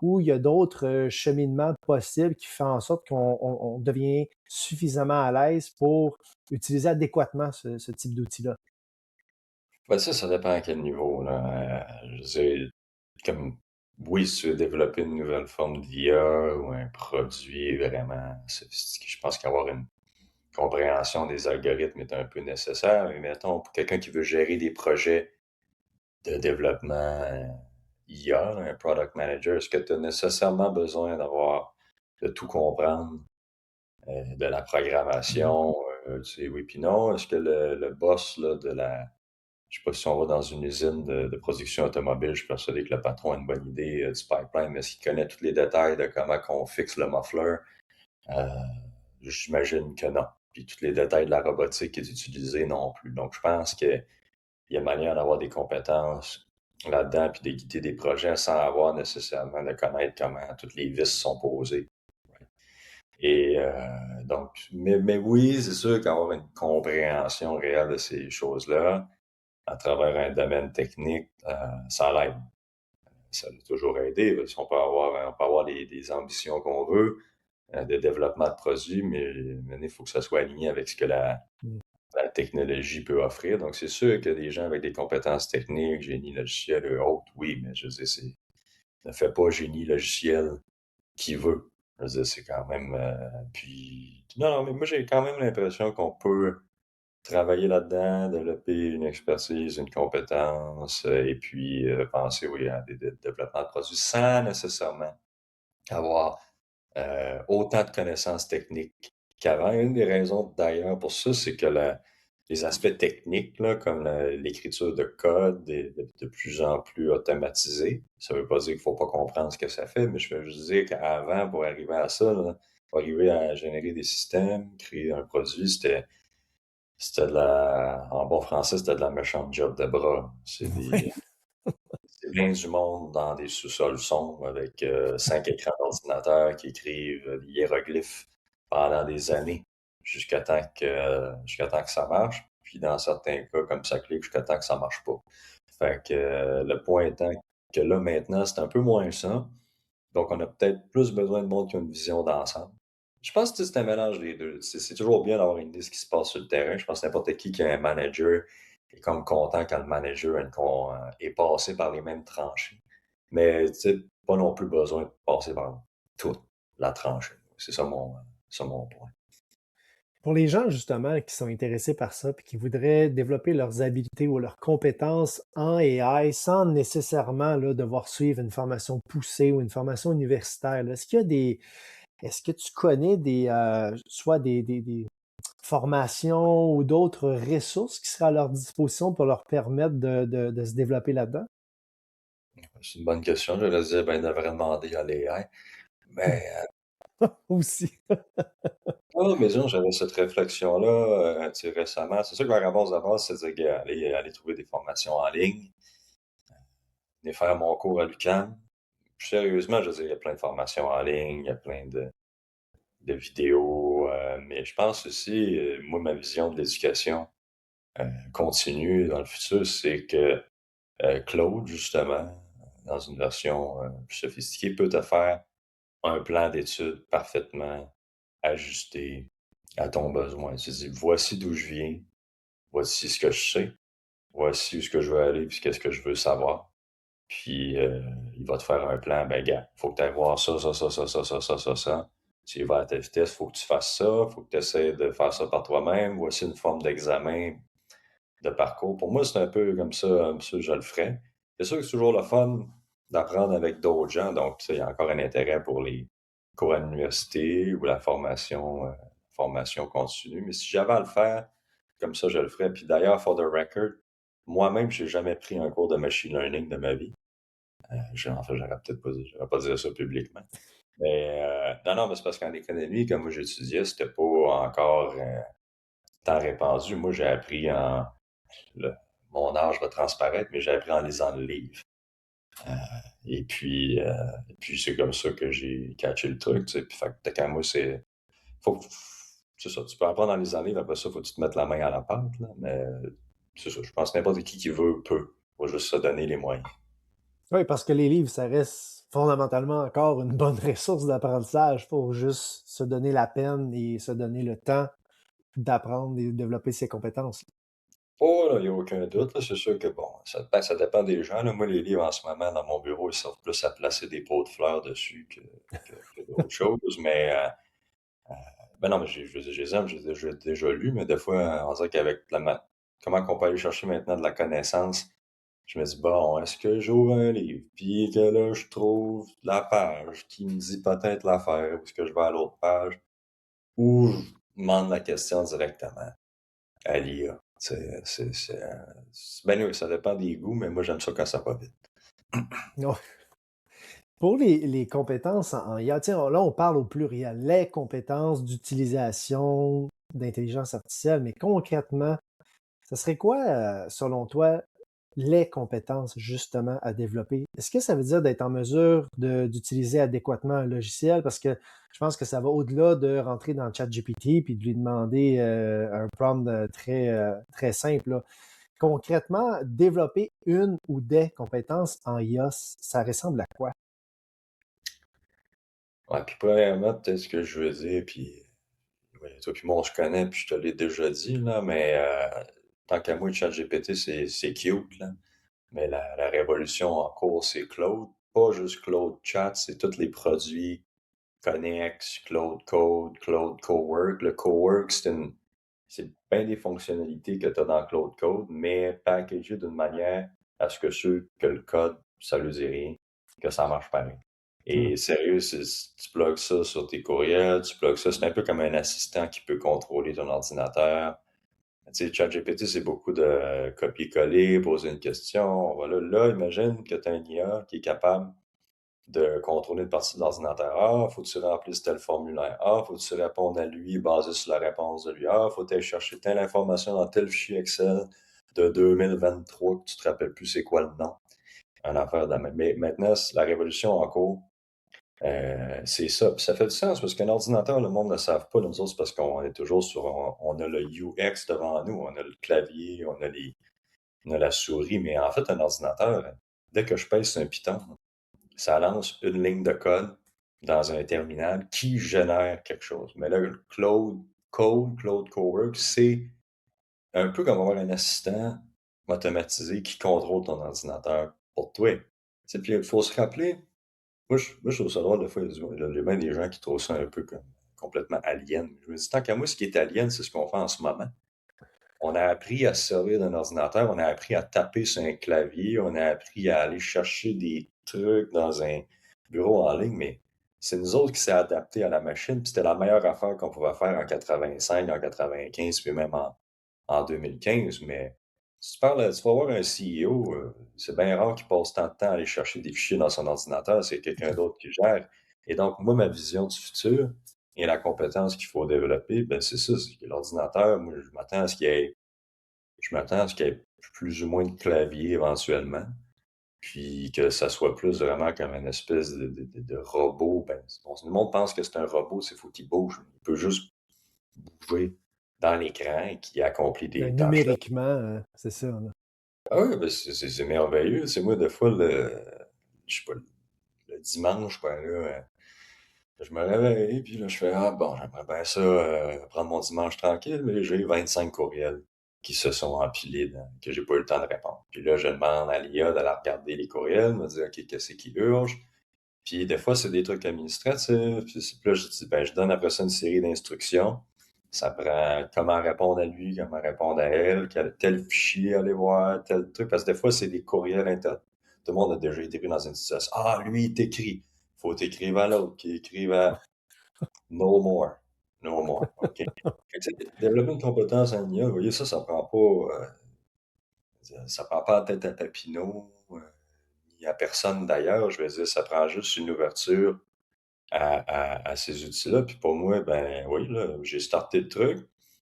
ou il y a d'autres cheminements possibles qui font en sorte qu'on devient suffisamment à l'aise pour utiliser adéquatement ce type d'outil-là? Ben ça dépend à quel niveau, là. Je veux dire, comme, oui, si tu veux développer une nouvelle forme d'IA ou un produit vraiment sophistiqué, je pense qu'avoir une compréhension des algorithmes est un peu nécessaire. Mais mettons, pour quelqu'un qui veut gérer des projets de développement IA, un product manager, est-ce que tu as nécessairement besoin de tout comprendre, de la programmation, tu sais, oui puis non? Est-ce que le boss là, je sais pas si on va dans une usine de production automobile, je suis persuadé que le patron a une bonne idée du pipeline, mais est-ce qu'il connaît tous les détails de comment on fixe le muffler? Euh, J'imagine que non. Puis tous les détails de la robotique qui est utilisée non plus. Donc, je pense qu'il y a manière d'avoir des compétences là-dedans, puis de guider des projets sans avoir nécessairement de connaître comment toutes les vis sont posées. Et donc, mais oui, c'est sûr qu'avoir une compréhension réelle de ces choses-là, à travers un domaine technique, ça l'aide. Ça l'a toujours aidé, parce qu'on on peut avoir des ambitions qu'on veut, de développement de produits, mais il faut que ça soit aligné avec ce que la technologie peut offrir. Donc, c'est sûr que des gens avec des compétences techniques, génie logiciel et autres, oui, mais je veux dire, ne fait pas génie logiciel qui veut. Je veux dire, c'est quand même. Puis. Non, mais moi, j'ai quand même l'impression qu'on peut travailler là-dedans, développer une expertise, une compétence, et puis penser, oui, à des développements de produits sans nécessairement avoir autant de connaissances techniques qu'avant. Une des raisons d'ailleurs pour ça, c'est que les aspects techniques, là, comme l'écriture de code, est de plus en plus automatisé. Ça ne veut pas dire qu'il ne faut pas comprendre ce que ça fait, mais je veux juste dire qu'avant, pour arriver à ça, là, pour arriver à générer des systèmes, créer un produit, en bon français, c'était de la méchante job de bras. Oui. C'est bien du monde dans des sous-sols sombres avec 5 écrans d'ordinateur qui écrivent des hiéroglyphes pendant des années jusqu'à temps que ça marche. Puis dans certains cas, comme ça clique, jusqu'à temps que ça marche pas. Fait que le point étant que là, maintenant, c'est un peu moins ça. Donc, on a peut-être plus besoin de monde qui a une vision d'ensemble. Je pense que c'est un mélange des deux. C'est toujours bien d'avoir une idée de ce qui se passe sur le terrain. Je pense que n'importe qui a un manager est comme content quand le manager est passé par les mêmes tranchées. Mais tu sais, pas non plus besoin de passer par toute la tranchée. C'est ça mon point. Pour les gens, justement, qui sont intéressés par ça, puis qui voudraient développer leurs habiletés ou leurs compétences en AI sans nécessairement là, devoir suivre une formation poussée ou une formation universitaire, là, est-ce que tu connais soit des formations ou d'autres ressources qui seraient à leur disposition pour leur permettre de se développer là-dedans? C'est une bonne question. Je le disais, ben, il devrait demander à l'AI. Mais Aussi. mais disons, j'avais cette réflexion-là tu sais, récemment. C'est sûr que la réponse d'abord, c'est de dire, gars, aller trouver des formations en ligne, aller faire mon cours à l'UQAM. Plus sérieusement, je veux dire, il y a plein de formations en ligne, il y a plein de vidéos, mais je pense aussi, moi, ma vision de l'éducation continue dans le futur, c'est que Claude, justement, dans une version plus sophistiquée, peut te faire un plan d'études parfaitement ajusté à ton besoin. Tu dis, voici d'où je viens, voici ce que je sais, voici où ce que je veux aller, puis qu'est-ce que je veux savoir. Puis il va te faire un plan, ben gars, faut que tu ailles voir ça, ça, ça, ça, ça, ça, ça, ça, ça. Tu y vas à ta vitesse, faut que tu fasses ça, faut que tu essaies de faire ça par toi-même. Voici une forme d'examen de parcours. Pour moi, c'est un peu comme ça, je le ferais. C'est sûr que c'est toujours le fun d'apprendre avec d'autres gens. Donc, tu sais, il y a encore un intérêt pour les cours à l'université ou la formation continue. Mais si j'avais à le faire, comme ça, je le ferais. Puis d'ailleurs, for the record, moi-même, j'ai jamais pris un cours de machine learning de ma vie. En fait, j'aurais pas dire ça publiquement. Mais non, non, mais c'est parce qu'en économie, comme moi j'étudiais, c'était pas encore tant répandu. Moi, j'ai appris le- mon âge va transparaître, mais j'ai appris en lisant le livre. Euh, et puis c'est comme ça que j'ai catché le truc, tu sais. Puis, fait que, tant qu'à moi, faut, c'est ça, tu peux apprendre en lisant le livre, après ça, faut que tu te mettes la main à la pâte, là. Mais c'est ça, je pense que n'importe qui veut peut. Faut juste se donner les moyens. Oui, parce que les livres, ça reste fondamentalement encore une bonne ressource d'apprentissage. Il faut juste se donner la peine et se donner le temps d'apprendre et de développer ses compétences. Oh, là, il n'y a aucun doute, là. C'est sûr que, bon, ça dépend des gens, là. Moi, les livres, en ce moment, dans mon bureau, ils servent plus à placer des pots de fleurs dessus que d'autres choses. Mais ben non, mais je veux dire, je les aime, j'ai déjà lu, mais des fois, on dirait qu'avec comment qu'on peut aller chercher maintenant de la connaissance, je me dis, bon, est-ce que j'ouvre un livre, puis que là, je trouve la page qui me dit peut-être l'affaire, ou est-ce que je vais à l'autre page, ou je demande la question directement à l'IA. Ben oui, ça dépend des goûts, mais moi, j'aime ça quand ça va vite. Non. Pour les compétences en IA, tiens, là, on parle au pluriel, les compétences d'utilisation d'intelligence artificielle, mais concrètement, ce serait quoi, selon toi, les compétences justement à développer? Est-ce que ça veut dire d'être en mesure d'utiliser adéquatement un logiciel? Parce que je pense que ça va au-delà de rentrer dans ChatGPT puis de lui demander un prompt très simple, là. Concrètement, développer une ou des compétences en IA, ça ressemble à quoi? Ouais, puis premièrement, peut-être ce que je veux dire, puis ouais, toi puis moi, on se connaît, puis je te l'ai déjà dit, là, mais tant qu'à moi, ChatGPT, c'est cute, là. Mais la révolution en cours, c'est Claude. Pas juste Claude Chat, c'est tous les produits Connex, Claude Code, Claude Cowork. Le Cowork, c'est bien des fonctionnalités que tu as dans Claude Code, mais packagées d'une manière à ce que ceux que le code, ça ne dit rien, que ça marche pareil. Hmm. Et sérieux, tu plugues ça sur tes courriels, tu plugues ça, c'est un peu comme un assistant qui peut contrôler ton ordinateur. Tu sais, ChatGPT, c'est beaucoup de copier-coller, poser une question. Voilà. Là, imagine que tu as un IA qui est capable de contrôler une partie de l'ordinateur. Ah, faut que tu remplisses tel formulaire. Ah, faut que tu répondes à lui basé sur la réponse de lui. Ah, faut aller chercher telle information dans tel fichier Excel de 2023 que tu te rappelles plus c'est quoi le nom. En affaire de même. Mais maintenant, c'est la révolution en cours. C'est ça. Puis ça fait du sens parce qu'un ordinateur, le monde ne le savent pas. Nous autres, c'est parce qu'on est toujours on a le UX devant nous, on a le clavier, on a la souris. Mais en fait, un ordinateur, dès que je pèse sur un piton, ça lance une ligne de code dans un terminal qui génère quelque chose. Mais là, le Cloud Cowork, c'est un peu comme avoir un assistant automatisé qui contrôle ton ordinateur pour toi. Tu sais, puis il faut se rappeler, moi, je trouve ça drôle, des fois, il y a bien des gens qui trouvent ça un peu comme complètement alien. Je me dis, tant qu'à moi, ce qui est alien, c'est ce qu'on fait en ce moment. On a appris à se servir d'un ordinateur, on a appris à taper sur un clavier, on a appris à aller chercher des trucs dans un bureau en ligne, mais c'est nous autres qui s'est adapté à la machine, puis c'était la meilleure affaire qu'on pouvait faire en 85, en 95, puis même en 2015. Mais si tu vas voir un CEO, c'est bien rare qu'il passe tant de temps à aller chercher des fichiers dans son ordinateur, c'est quelqu'un d'autre qui gère. Et donc, moi, ma vision du futur, et la compétence qu'il faut développer, ben c'est ça, c'est que l'ordinateur, moi, je m'attends à ce qu'il y ait plus ou moins de clavier éventuellement, puis que ça soit plus vraiment comme une espèce de robot. Ben, bon, le monde pense que c'est un robot, c'est faut qu'il bouge. Il peut juste bouger dans l'écran et qui accomplit des tâches. Numériquement, c'est ça, là. Ah oui, ben c'est merveilleux. C'est moi, des fois, je sais pas, le dimanche, quoi, là, je me réveille, puis là, je fais, ah bon, j'aimerais bien ça, prendre mon dimanche tranquille, mais j'ai 25 courriels. qui se sont empilés, que j'ai pas eu le temps de répondre. Puis là, je demande à l'IA d'aller regarder les courriels, me dire, OK, qu'est-ce qui urge? Puis des fois, c'est des trucs administratifs. Puis là, je donne après ça une série d'instructions. Ça prend comment répondre à lui, comment répondre à elle, tel fichier aller voir, tel truc. Parce que des fois, c'est des courriels internes. Tout le monde a déjà été pris dans une situation. Ah, lui, il t'écrit. Faut t'écrire à l'autre, qui écrive à no more. No more. OK. Développer une compétence en IA, vous voyez, ça prend pas, ça prend pas la tête à Papineau, ni à personne d'ailleurs. Je veux dire, ça prend juste une ouverture à ces outils-là. Puis pour moi, ben oui, là, j'ai starté le truc.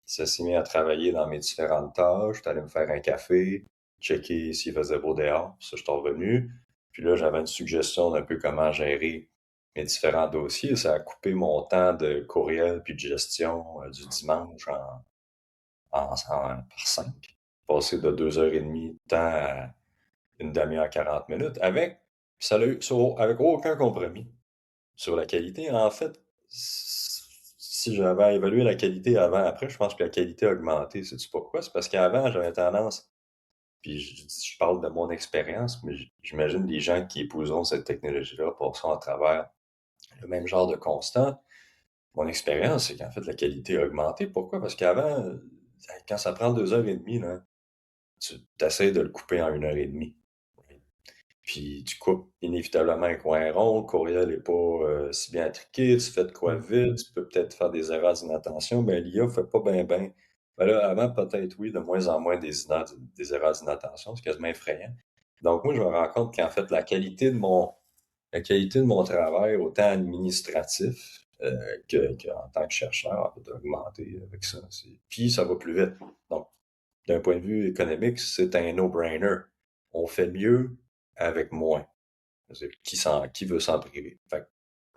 Ça s'est mis à travailler dans mes différentes tâches. J'étais allé me faire un café, checker s'il faisait beau dehors. Puis ça, je suis revenu. Puis là, j'avais une suggestion d'un peu comment gérer mes différents dossiers. Ça a coupé mon temps de courriel puis de gestion du dimanche par 5. Passer de 2 heures et demie de temps à une demi-heure, 40 minutes, ça l'a eu, avec aucun compromis sur la qualité. En fait, si j'avais évalué la qualité avant, après, je pense que la qualité a augmenté. Sais-tu pourquoi? C'est parce qu'avant, j'avais tendance, puis je parle de mon expérience, mais j'imagine les gens qui épouseront cette technologie-là passeront à travers le même genre de constat. Mon expérience, c'est qu'en fait, la qualité a augmenté. Pourquoi? Parce qu'avant, quand ça prend 2 heures et demie, là, tu essaies de le couper en 1 heure et demie. Puis tu coupes inévitablement un coin rond, le courriel n'est pas si bien intriqué, tu fais de quoi Mm. vite, tu peux peut-être faire des erreurs d'inattention, mais l'IA ne fait pas bien bien. Ben là, avant, peut-être oui, de moins en moins des erreurs d'inattention, c'est quasiment effrayant. Donc moi, je me rends compte qu'en fait, la qualité de mon travail, autant administratif qu'en tant que chercheur, peut augmenter avec ça. Puis ça va plus vite. Donc, d'un point de vue économique, c'est un no-brainer. On fait mieux avec moins. Qui veut s'en priver? Fait que,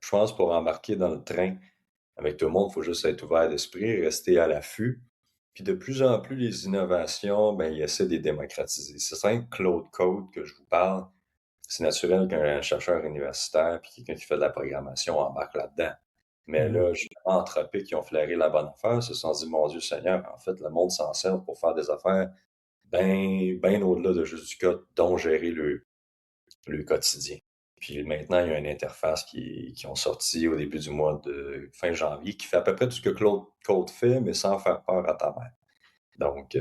je pense pour embarquer dans le train avec tout le monde, il faut juste être ouvert d'esprit, rester à l'affût. Puis de plus en plus, les innovations, ben, il essaie de les démocratiser. C'est simple, Claude Code que je vous parle, c'est naturel qu'un chercheur universitaire puis quelqu'un qui fait de la programmation embarque là-dedans. Mais Mhm. là, justement, Anthropique, qui ont flairé la bonne affaire, se sont dit, mon Dieu Seigneur, en fait, le monde s'en sert pour faire des affaires bien au-delà de juste du code, dont gérer le quotidien. Puis maintenant, il y a une interface qui ont sorti au début du mois de fin janvier qui fait à peu près tout ce que Claude Code fait, mais sans faire peur à ta mère. Donc,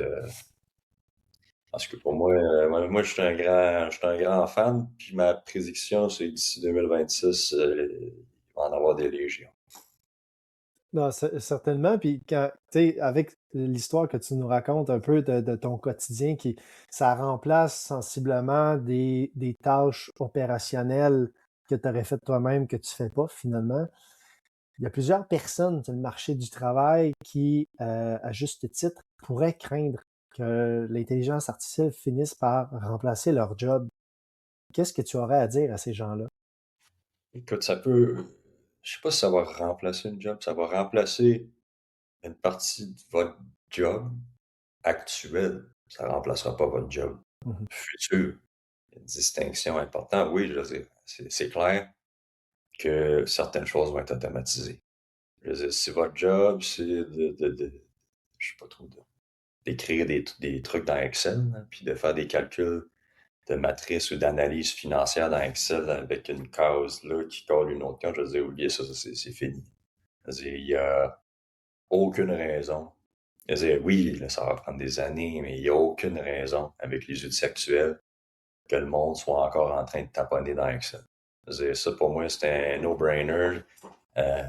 parce que pour moi, moi, je suis un grand fan, puis ma prédiction, c'est que d'ici 2026, il va en avoir des légions. Non, certainement. Puis quand, tu sais, avec l'histoire que tu nous racontes un peu de ton quotidien, ça remplace sensiblement des tâches opérationnelles que tu aurais faites toi-même, que tu fais pas finalement. Il y a plusieurs personnes sur le marché du travail qui, à juste titre, pourraient craindre que l'intelligence artificielle finisse par remplacer leur job. Qu'est-ce que tu aurais à dire à ces gens-là? Écoute, je sais pas si ça va remplacer une job, ça va remplacer une partie de votre job actuel. Ça remplacera pas votre job Mhm. futur. Il y a une distinction importante. Oui, je veux dire, c'est clair que certaines choses vont être automatisées. Je veux dire, si votre job, c'est je sais pas trop, d'écrire des trucs dans Excel, là, puis de faire des calculs de matrice ou d'analyse financière dans Excel avec une case là qui colle une autre case, je veux dire, oubliez ça, c'est fini. Je veux dire, il y a aucune raison. Je veux dire, oui, là, ça va prendre des années, mais il n'y a aucune raison avec les outils actuels que le monde soit encore en train de taponner dans Excel. Je veux dire, ça, pour moi, c'est un no-brainer. Euh,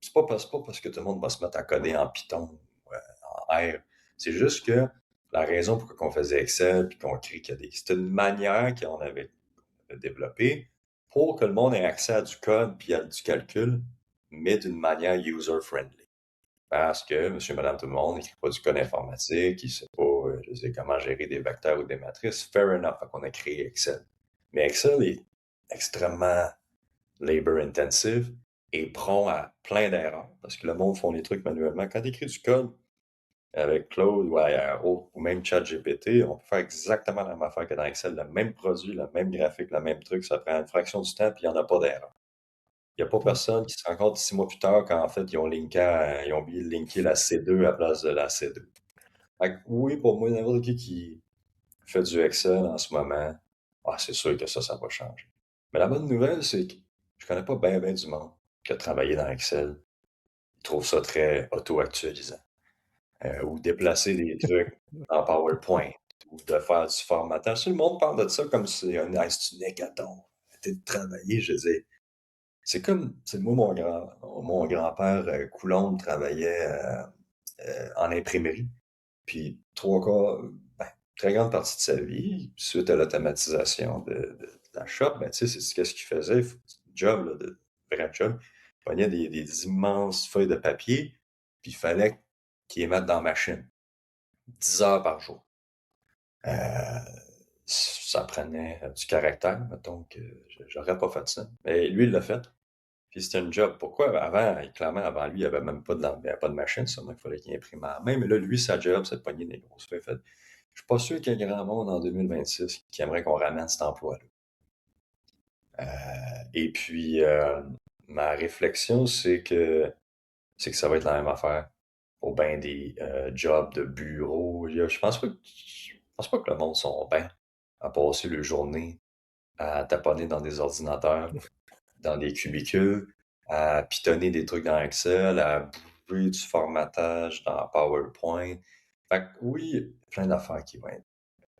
c'est pas parce que tout le monde va se mettre à coder en Python ou en R. C'est juste que la raison pour qu'on faisait Excel puis qu'on crée qu'il y a c'est une manière qu'on avait développée pour que le monde ait accès à du code puis à du calcul, mais d'une manière user-friendly. Parce que monsieur, madame, tout le monde n'écrit pas du code informatique, il ne sait pas, je sais, comment gérer des vecteurs ou des matrices. Fair enough, fait qu'on a créé Excel. Mais Excel est extrêmement labor intensive et prompt à plein d'erreurs parce que le monde font les trucs manuellement. Quand tu écris du code avec Claude ou même ChatGPT, on peut faire exactement la même affaire que dans Excel, le même produit, le même graphique, le même truc, ça prend une fraction du temps puis il n'y en a pas d'erreur. Il n'y a pas personne qui se rend compte 6 mois plus tard qu'en fait, ils ont oublié de linker la C2 à la place de la C2. Fait que oui, pour moi, n'importe qui fait du Excel en ce moment, c'est sûr que ça va changer. Mais la bonne nouvelle, c'est que je connais pas bien du monde qui a travaillé dans Excel. Ils trouvent ça très auto-actualisant. Ou déplacer des trucs en PowerPoint, ou de faire du formatage. Tout le monde parle de ça comme si c'est une hécatombe. Arrêtez de travailler, je dis. C'est comme, c'est moi, mon grand-père Coulombe travaillait en imprimerie. Puis trois quarts, ben, très grande partie de sa vie, suite à l'automatisation de la shop, ben, tu sais, c'est qu'est-ce qu'il faisait, job, là, de vrai job. Il prenait des immenses feuilles de papier, puis il fallait qu'il les mette dans la machine. 10 heures par jour. Euh, Ça prenait du caractère, mettons que j'aurais pas fait ça. Mais lui, il l'a fait. Puis c'était un job. Pourquoi? Avant, clairement, avant lui, il n'y avait même pas il y avait pas de machine, ça, donc il fallait qu'il imprime à la main. Mais là, lui, sa job, c'est de pogner des grosses feuilles. Je suis pas sûr qu'il y ait grand monde en 2026 qui aimerait qu'on ramène cet emploi-là. Et puis, ma réflexion, c'est que ça va être la même affaire pour bien des jobs de bureau. Je pense pas que le monde sont bien à passer leur journée à taponner dans des ordinateurs, dans des cubicules, à pitonner des trucs dans Excel, à bouger du formatage dans PowerPoint. Fait que oui, plein d'affaires qui vont être,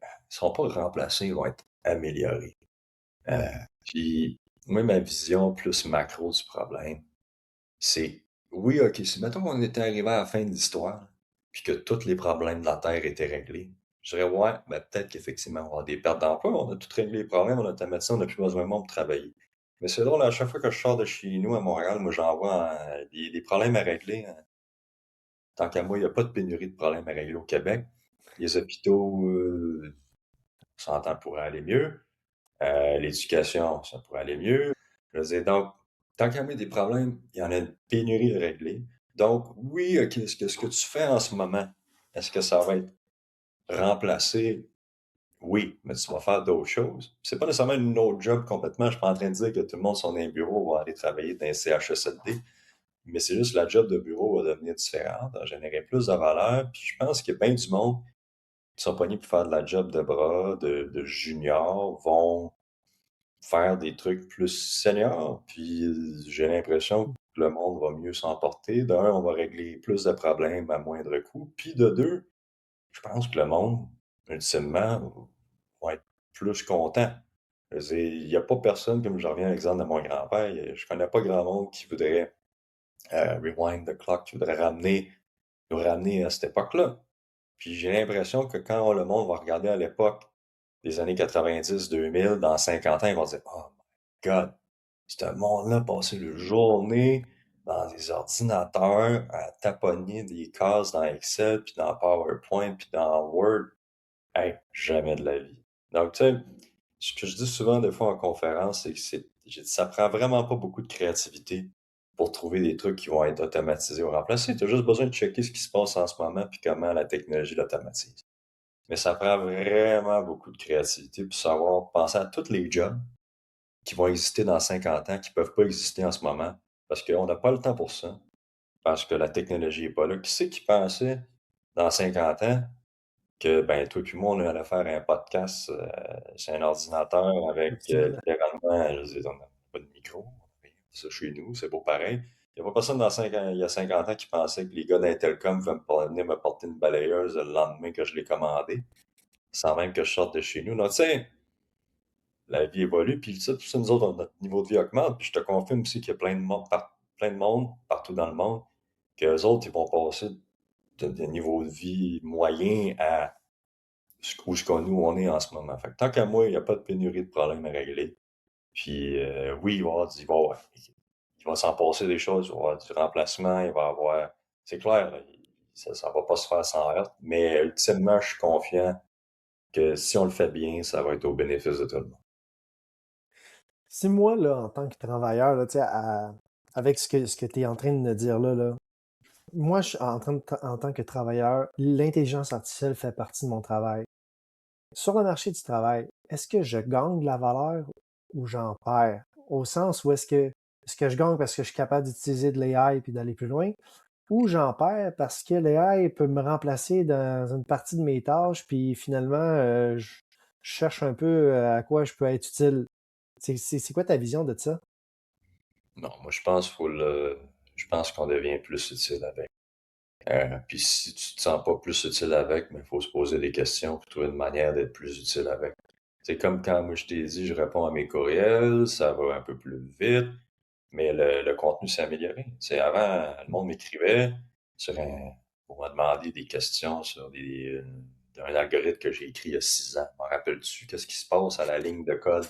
ils seront pas remplacés, ils vont être améliorés. Euh, Ouais. Puis, moi, ma vision plus macro du problème, c'est, oui, ok, si mettons qu'on était arrivé à la fin de l'histoire, puis que tous les problèmes de la Terre étaient réglés, je dirais, ouais, ben, peut-être qu'effectivement, on va avoir des pertes d'emploi, on a tout réglé les problèmes, on a automatisé, on n'a plus besoin de monde pour travailler. Mais c'est drôle, à chaque fois que je sors de chez nous à Montréal, moi, j'envoie des problèmes à régler, hein. Tant qu'à moi, il n'y a pas de pénurie de problèmes à régler au Québec. Les hôpitaux, on s'entend pourraient aller mieux. L'éducation, ça pourrait aller mieux. Je veux dire, donc, tant qu'il y a des problèmes, il y en a une pénurie à régler. Donc, oui, OK, ce que tu fais en ce moment, est-ce que ça va être remplacé? Oui, mais tu vas faire d'autres choses. C'est pas nécessairement une autre job complètement. Je suis pas en train de dire que tout le monde sur un bureau va aller travailler dans un CHSLD, mais c'est juste la job de bureau va devenir différente, va générer plus de valeur. Puis je pense qu'il y a bien du monde qui sont pognés pour faire de la job de bras, de junior, vont faire des trucs plus seniors, puis j'ai l'impression que le monde va mieux s'emporter. D'un, on va régler plus de problèmes à moindre coût, puis de deux, je pense que le monde, ultimement, va être plus content. Je veux dire, il n'y a pas personne, comme je reviens à l'exemple de mon grand-père, je connais pas grand monde qui voudrait rewind the clock, qui voudrait nous ramener à cette époque-là. Puis j'ai l'impression que quand le monde va regarder à l'époque des années 90-2000, dans 50 ans, ils vont dire Oh my God, ce monde-là passait le journée dans des ordinateurs à taponner des cases dans Excel, puis dans PowerPoint, puis dans Word. Hey, jamais de la vie. Donc, tu sais, ce que je dis souvent des fois en conférence, c'est que ça prend vraiment pas beaucoup de créativité pour trouver des trucs qui vont être automatisés ou remplacés. Tu as juste besoin de checker ce qui se passe en ce moment puis comment la technologie l'automatise. Mais ça prend vraiment beaucoup de créativité pour savoir penser à tous les jobs qui vont exister dans 50 ans, qui ne peuvent pas exister en ce moment, parce qu'on n'a pas le temps pour ça, parce que la technologie n'est pas là. Qui c'est qui pensait dans 50 ans que ben toi et moi, on allait faire un podcast sur un ordinateur avec Effectivement. littéralement, je veux dire, on n'a pas de micro, on fait ça chez nous, c'est beau pareil. Il n'y a pas personne dans 5 ans, il y a 50 ans qui pensait que les gars d'Intelcom venir me porter une balayeuse le lendemain que je l'ai commandé, sans même que je sorte de chez nous. Donc, tu sais, la vie évolue, puis ça, tout ça, nous autres, notre niveau de vie augmente, puis je te confirme aussi qu'il y a plein de monde partout dans le monde, qu'eux autres, ils vont passer de niveau de vie moyen à ce qu'on nous, on est en ce moment. Fait que tant qu'à moi, il n'y a pas de pénurie de problèmes à régler. Puis oui, il va s'en passer des choses, il va y avoir du remplacement, il va y avoir. C'est clair, là, ça ne va pas se faire sans heurte, mais ultimement, je suis confiant que si on le fait bien, ça va être au bénéfice de tout le monde. Si moi, là, en tant que travailleur, là, tu sais, avec ce que tu es en train de me dire là, moi, je suis en tant que travailleur, l'intelligence artificielle fait partie de mon travail. Sur le marché du travail, est-ce que je gagne de la valeur ou j'en perds? Au sens où est-ce que je gagne parce que je suis capable d'utiliser de l'AI puis d'aller plus loin? ou j'en perds parce que l'AI peut me remplacer dans une partie de mes tâches, puis finalement, je cherche un peu à quoi je peux être utile. C'est quoi ta vision de ça? Non, moi je pense qu'on devient plus utile avec. Puis si tu te sens pas plus utile avec, mais il faut se poser des questions pour trouver une manière d'être plus utile avec. C'est comme quand moi je t'ai dit, je réponds à mes courriels, ça va un peu plus vite, mais le contenu s'est amélioré. C'est avant, le monde m'écrivait pour me demander des questions sur un algorithme que j'ai écrit il y a 6 ans. M'en rappelles-tu qu'est-ce qui se passe à la ligne de code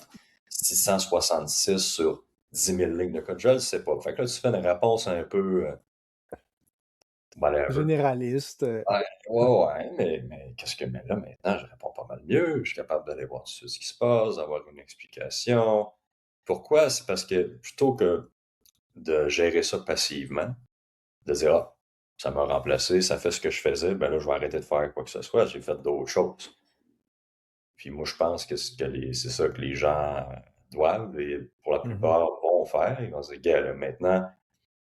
666 sur 10 000 lignes de code? Je le sais pas. Fait que là, tu fais une réponse un peu whatever. Généraliste. Ouais, ouais, ouais, mais là, maintenant, je réponds pas mal mieux. Je suis capable d'aller voir tout ce qui se passe, d'avoir une explication. Pourquoi? C'est parce que plutôt que de gérer ça passivement, de dire, ah, ça m'a remplacé, ça fait ce que je faisais, ben là, je vais arrêter de faire quoi que ce soit, j'ai fait d'autres choses. Puis moi, je pense que c'est ça que les gens doivent, et pour la Mhm. plupart vont faire. Ils vont se dire, gars, là, maintenant,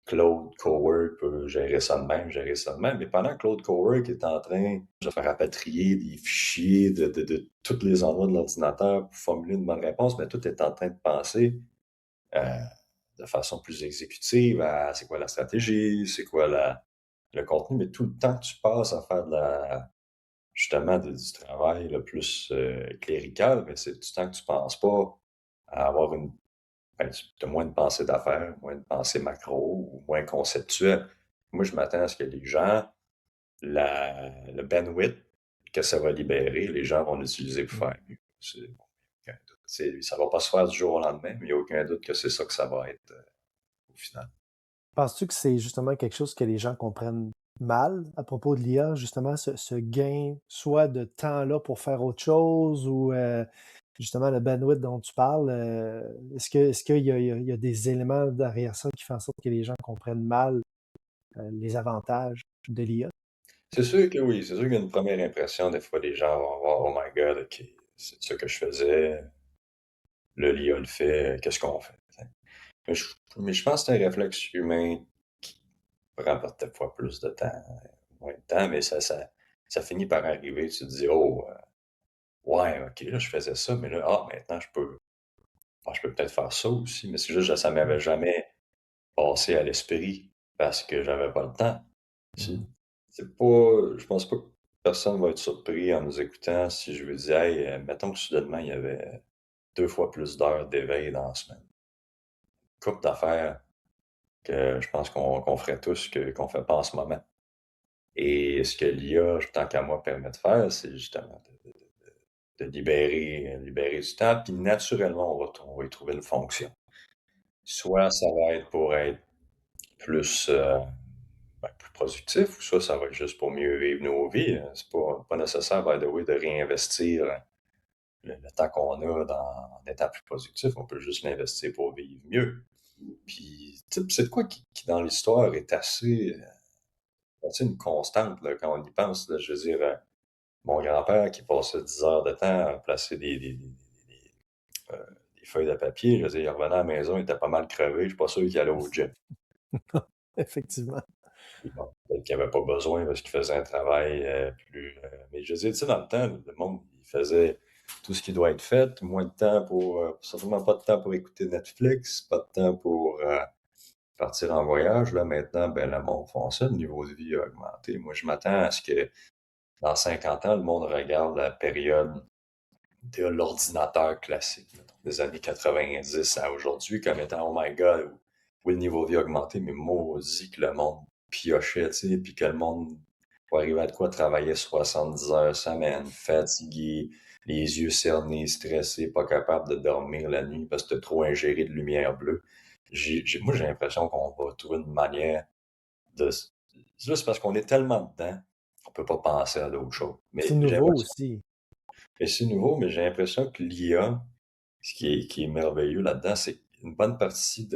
Claude Cowork peut gérer ça de même. Mais pendant que Claude Cowork est en train de faire rapatrier des fichiers de tous les endroits de l'ordinateur pour formuler une bonne réponse, mais tout est en train de penser euh, de façon plus exécutive à c'est quoi la stratégie, c'est quoi le contenu, mais tout le temps que tu passes à faire justement du travail le plus clérical, mais c'est du temps que tu penses pas à avoir tu as moins de pensée d'affaires, moins de pensée macro ou moins conceptuelle. Moi, je m'attends à ce que les gens, le bandwidth que ça va libérer, les gens vont l'utiliser pour faire mieux. Aucun doute. Ça va pas se faire du jour au lendemain, mais il n'y a aucun doute que c'est ça que ça va être au final. Penses-tu que c'est justement quelque chose que les gens comprennent mal à propos de l'IA, justement, ce gain soit de temps-là pour faire autre chose ou justement le bandwidth dont tu parles? Est-ce qu'il y a, il y a des éléments derrière ça qui font en sorte que les gens comprennent mal les avantages de l'IA? C'est sûr que oui, c'est sûr qu'il y a une première impression. Des fois, les gens vont voir, oh my god, ok, c'est ce que je faisais, le l'IA le fait, qu'est-ce qu'on fait? Mais je pense que c'est un réflexe humain qui prend parfois plus de temps, moins de temps, mais ça finit par arriver. Tu te dis, oh, ouais, ok, là, je faisais ça, mais là, ah, maintenant, je peux peut-être faire ça aussi, mais c'est juste que ça Mhm. m'avait jamais passé à l'esprit parce que j'avais pas le temps. Mhm. C'est pas, je pense pas que personne va être surpris en nous écoutant si je lui dis, hey, mettons que soudainement, il y avait 2 fois plus d'heures d'éveil dans la semaine. Couple d'affaires que je pense qu'on ferait tous qu'on fait pas en ce moment. Et ce que l'IA, tant qu'à moi, permet de faire, c'est justement de libérer du temps, puis naturellement, on va y trouver une fonction. Soit ça va être pour être plus, plus productif, ou soit ça va être juste pour mieux vivre nos vies. C'est pas nécessaire, by the way, de réinvestir le temps qu'on a en étant plus productif. On peut juste l'investir pour vivre mieux. Puis, tu sais, c'est de quoi qui, dans l'histoire, est assez une constante, là, quand on y pense. Là. Je veux dire, mon grand-père qui passait 10 heures de temps à placer euh, des feuilles de papier, je veux dire, il revenait à la maison, il était pas mal crevé. Je suis pas sûr qu'il allait au gym. Effectivement. Puis bon, peut-être qu'il avait pas besoin parce qu'il faisait un travail plus. Mais je veux dire, tu sais, dans le temps, le monde, il faisait tout ce qui doit être fait, moins de temps pour. Certainement pas de temps pour écouter Netflix, pas de temps pour partir en voyage. Là, maintenant, ben, le monde font ça, le niveau de vie a augmenté. Moi, je m'attends à ce que dans 50 ans, le monde regarde la période de l'ordinateur classique, mettons, des années 90 à aujourd'hui, comme étant, oh my god, oui, le niveau de vie a augmenté, mais maudit que le monde piochait, tu sais, puis que le monde va arriver à de quoi travailler 70 heures semaine, fatigué, les yeux cernés, stressé, pas capable de dormir la nuit parce que t'as trop ingéré de lumière bleue. Moi, j'ai l'impression qu'on va trouver une manière de. Juste parce qu'on est tellement dedans, on peut pas penser à d'autres choses. C'est Mais j'ai nouveau l'impression aussi. et c'est nouveau, mais j'ai l'impression que l'IA, ce qui est merveilleux là-dedans, c'est une bonne partie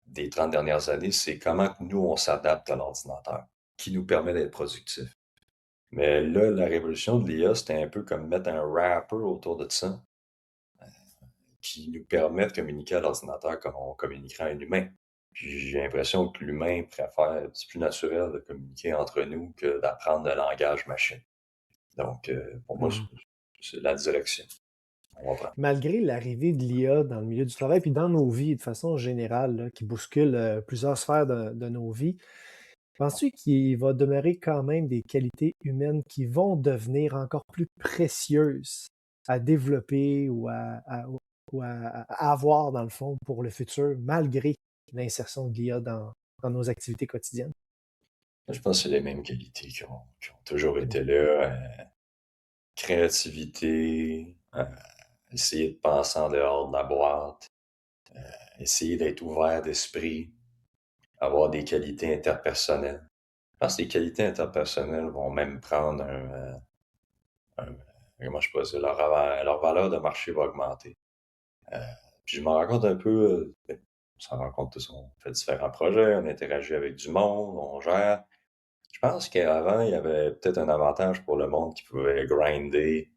des 30 dernières années, c'est comment que nous, on s'adapte à l'ordinateur, qui nous permet d'être productifs. Mais là, la révolution de l'IA, c'était un peu comme mettre un wrapper autour de ça, qui nous permet de communiquer à l'ordinateur comme on communiquerait à un humain. Puis j'ai l'impression que l'humain préfère, c'est plus naturel de communiquer entre nous que d'apprendre le langage machine. Donc, pour moi, Mhm. c'est la direction qu'on va prendre. Malgré l'arrivée de l'IA dans le milieu du travail, puis dans nos vies de façon générale, là, qui bouscule plusieurs sphères de nos vies, penses-tu qu'il va demeurer quand même des qualités humaines qui vont devenir encore plus précieuses à développer ou à avoir dans le fond pour le futur, malgré l'insertion de l'IA dans nos activités quotidiennes? Je pense que c'est les mêmes qualités qui ont toujours Mhm. été là. Créativité, essayer de penser en dehors de la boîte, essayer d'être ouvert d'esprit, avoir des qualités interpersonnelles. Je pense que les qualités interpersonnelles vont même prendre comment je peux dire, leur valeur de marché va augmenter. Euh, Puis je m'en rends compte un peu, on s'en rend compte tous, on fait différents projets, on interagit avec du monde, on gère. Je pense qu'avant, il y avait peut-être un avantage pour le monde qui pouvait grinder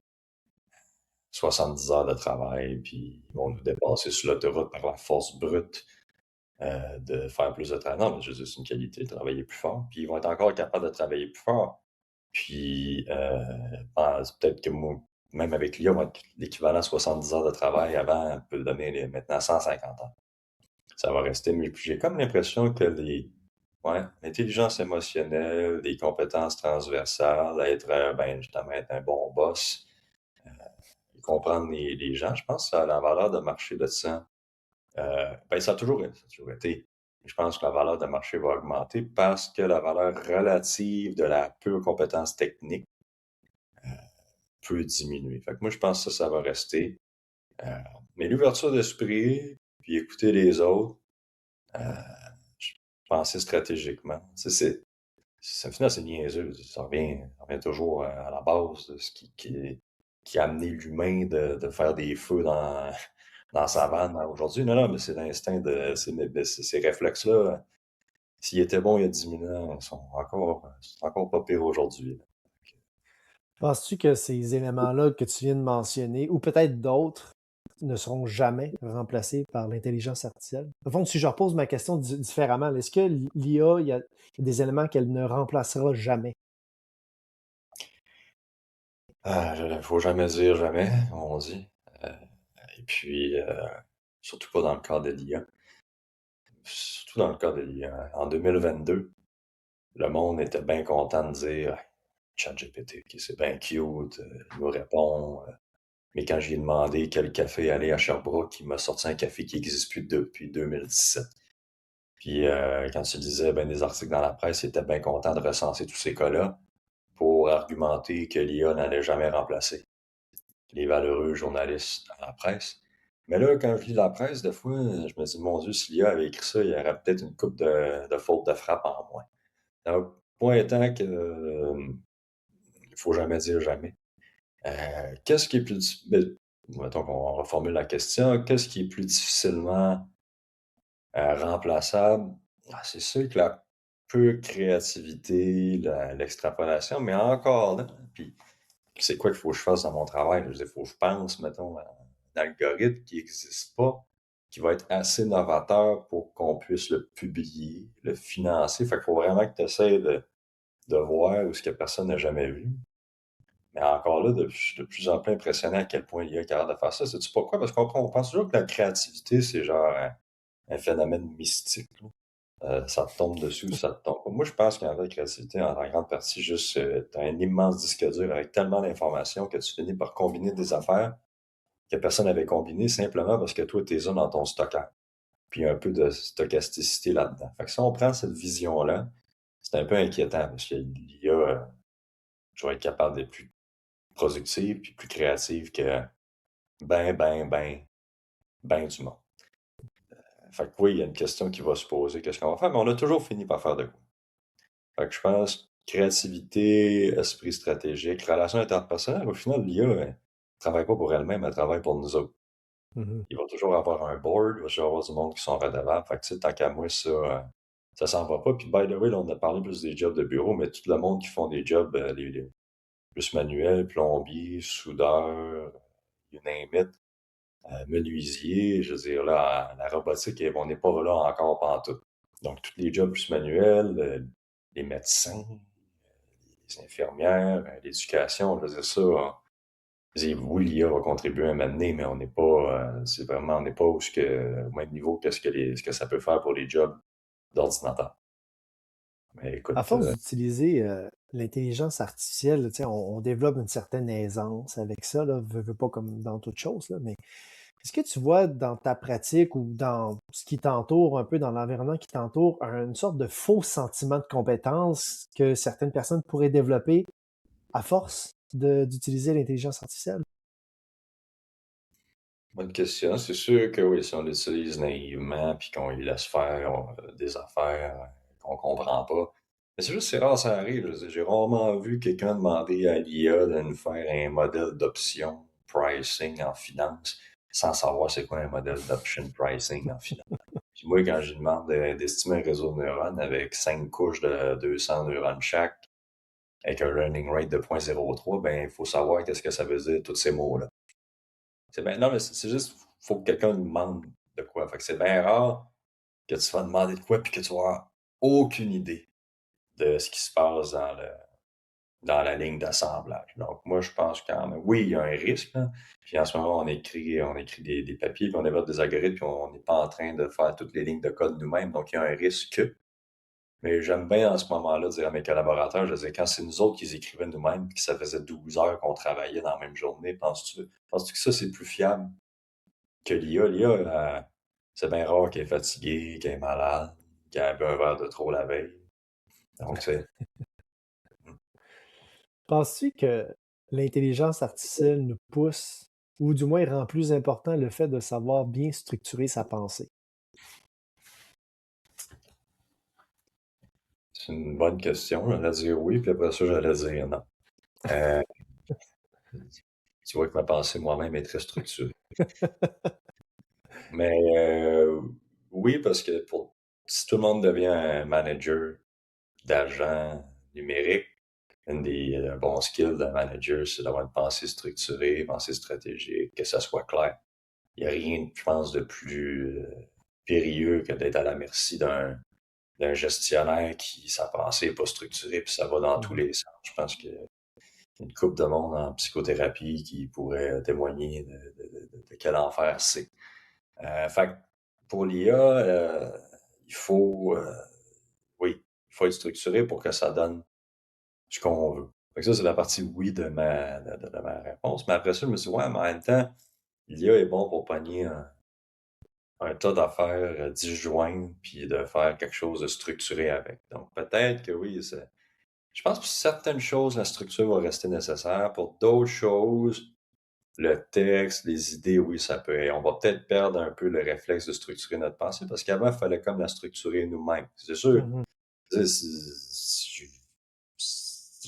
70 heures de travail, puis ils vont Mhm. nous dépasser sur l'autoroute par la force brute de faire plus de travail. Non, mais je veux dire, c'est une qualité de travailler plus fort, puis ils vont être encore capables de travailler plus fort. Puis, peut-être que moi, même avec l'IA, l'équivalent de 70 heures de travail avant peut donner maintenant 150 heures. Ça va rester, mais j'ai comme l'impression que l'intelligence émotionnelle, les compétences transversales, être, ben, justement, être un bon boss, comprendre les gens, je pense que ça a la valeur de marché de ça. Ben, ça a toujours été. Je pense que la valeur de marché va augmenter parce que la valeur relative de la pure compétence technique peut diminuer. Fait que moi, je pense que ça va rester. Euh, mais l'ouverture d'esprit, puis écouter les autres, euh, penser stratégiquement, ça final, c'est niaiseux. Ça revient toujours à la base de ce qui a amené l'humain de faire des feux dans sa vanne aujourd'hui. Non, non, mais c'est l'instinct ces réflexes-là. S'ils étaient bons il y a 10 000 ans, c'est encore pas pire aujourd'hui. Penses-tu que ces éléments-là que tu viens de mentionner, ou peut-être d'autres, ne seront jamais remplacés par l'intelligence artificielle? Au fond, si je repose ma question différemment, est-ce que l'IA, il y a des éléments qu'elle ne remplacera jamais? Faut jamais dire jamais, comme on dit. Euh, et puis, surtout pas dans le cas de l'IA. Surtout dans le cas de l'IA. En 2022, le monde était bien content de dire ChatGPT, ok, c'est bien cute, il me répond. Mais quand j'ai demandé quel café aller à Sherbrooke, il m'a sorti un café qui n'existe plus depuis 2017. Puis quand tu lisais ben, des articles dans la presse, il était bien content de recenser tous ces cas-là pour argumenter que l'IA n'allait jamais remplacer les valeureux journalistes à la presse. Mais là, quand je lis la presse, des fois, je me dis, mon Dieu, si l'IA avait écrit ça, il y aurait peut-être une coupe de fautes de frappe en moins. Donc, point étant que il faut jamais dire jamais. Qu'est-ce qui est plus... Mettons qu'on reformule la question. Qu'est-ce qui est plus difficilement remplaçable? C'est sûr que la peu créativité, l'extrapolation, mais encore là, puis c'est quoi qu'il faut que je fasse dans mon travail? Je veux dire, il faut que je pense, mettons, à un algorithme qui n'existe pas, qui va être assez novateur pour qu'on puisse le publier, le financer. Fait qu'il faut vraiment que tu essaies de voir où ce que personne n'a jamais vu. Mais encore là, je suis de plus en plus impressionné à quel point l'IA est capable de faire ça. Sais-tu pourquoi? Parce qu'on pense toujours que la créativité, c'est genre un phénomène mystique, là. Ça te tombe dessus, ça te tombe pas. Moi, je pense qu'en vrai, la créativité, en grande partie, juste, t'as un immense disque dur avec tellement d'informations que tu finis par combiner des affaires que personne n'avait combinées simplement parce que toi, t'es là dans ton stockage. Puis un peu de stochasticité là-dedans. Fait que si on prend cette vision-là, c'est un peu inquiétant parce que l'IA, je vais être capable d'être plus productive puis plus créative que ben du monde. Fait que oui, il y a une question qui va se poser, qu'est-ce qu'on va faire? Mais on a toujours fini par faire de quoi. Fait que je pense créativité, esprit stratégique, relation interpersonnelle, au final, l'IA, elle travaille pas pour elle-même, elle travaille pour nous autres. Mhm. Il va toujours avoir un board, il va toujours avoir du monde qui sont redevables. Fait que, tu sais, tant qu'à moi, ça s'en va pas. Puis, by the way, là, on a parlé plus des jobs de bureau, mais tout le monde qui font des jobs, plus manuels, plombier, soudeur, you name it, menuisier, je veux dire, là, la robotique, on n'est pas là encore pantoute. Donc, tous les jobs plus manuels, les médecins, les infirmières, l'éducation, je veux dire ça, oui, l'IA va contribuer un moment donné, mais on n'est pas, c'est vraiment, on n'est pas au même niveau que ce que ça peut faire pour les jobs d'ordinateur. Mais À écoute, force d'utiliser l'intelligence artificielle, tu sais, on développe une certaine aisance avec ça, là, veut pas comme dans toute chose, là, mais est-ce que tu vois dans ta pratique ou dans ce qui t'entoure, un peu dans l'environnement qui t'entoure, une sorte de faux sentiment de compétence que certaines personnes pourraient développer à force d'utiliser l'intelligence artificielle? bonne question. C'est sûr que oui, si on l'utilise naïvement puis qu'on lui laisse faire des affaires qu'on comprend pas. Mais c'est juste, c'est rare, ça arrive. Je veux dire, j'ai rarement vu quelqu'un demander à l'IA de nous faire un modèle d'option pricing en finance sans savoir c'est quoi un modèle d'option pricing en finance. Puis moi, quand je lui demande d'estimer un réseau de neurones avec 5 couches de 200 neurones chaque, avec un learning rate de 0.03, ben, il faut savoir qu'est-ce que ça veut dire, tous ces mots-là. Non, mais c'est juste, faut que quelqu'un nous demande de quoi. Fait que c'est bien rare que tu vas demander de quoi puis que tu vas avoir aucune idée de ce qui se passe dans la ligne d'assemblage. Donc, moi, je pense quand même, oui, il y a un risque, là. Puis en ce moment, on écrit des papiers, puis on développe des algorithmes, puis on n'est pas en train de faire toutes les lignes de code nous-mêmes. Donc, il y a un risque. Mais j'aime bien en ce moment-là dire à mes collaborateurs, je disais, quand c'est nous autres qui les écrivaient nous-mêmes, puis que ça faisait 12 heures qu'on travaillait dans la même journée, penses-tu que ça, c'est plus fiable que l'IA? L'IA, c'est bien rare qu'elle est fatiguée, qu'elle est malade, qu'elle a bu un verre de trop la veille. Donc, c'est... Penses-tu que l'intelligence artificielle nous pousse, ou du moins rend plus important le fait de savoir bien structurer sa pensée? C'est une bonne question. J'allais dire oui, puis après ça, j'allais dire non. Euh, Tu vois que ma pensée moi-même est très structurée. Mais oui, parce que si tout le monde devient un manager d'agent numérique, un bon skill d'un manager, c'est d'avoir une pensée structurée, une pensée stratégique, que ça soit clair. Il n'y a rien, je pense, de plus périlleux que d'être à la merci d'un gestionnaire qui, sa pensée n'est pas structurée, puis ça va dans tous Mhm. les sens. Je pense qu'il y a une couple de monde en psychothérapie qui pourrait témoigner de quel enfer c'est. Fait que pour l'IA, il faut, oui, il faut être structuré pour que ça donne ce qu'on veut. Fait que ça, c'est la partie oui de ma réponse. Mais après ça, je me suis dit, ouais, mais en même temps, l'IA est bon pour pogner un tas d'affaires disjointes puis de faire quelque chose de structuré avec. Donc, peut-être que oui, je pense que pour certaines choses, la structure va rester nécessaire. Pour d'autres choses, le texte, les idées, oui, ça peut. On va peut-être perdre un peu le réflexe de structurer notre pensée parce qu'avant, il fallait comme la structurer nous-mêmes. C'est sûr, Mhm. si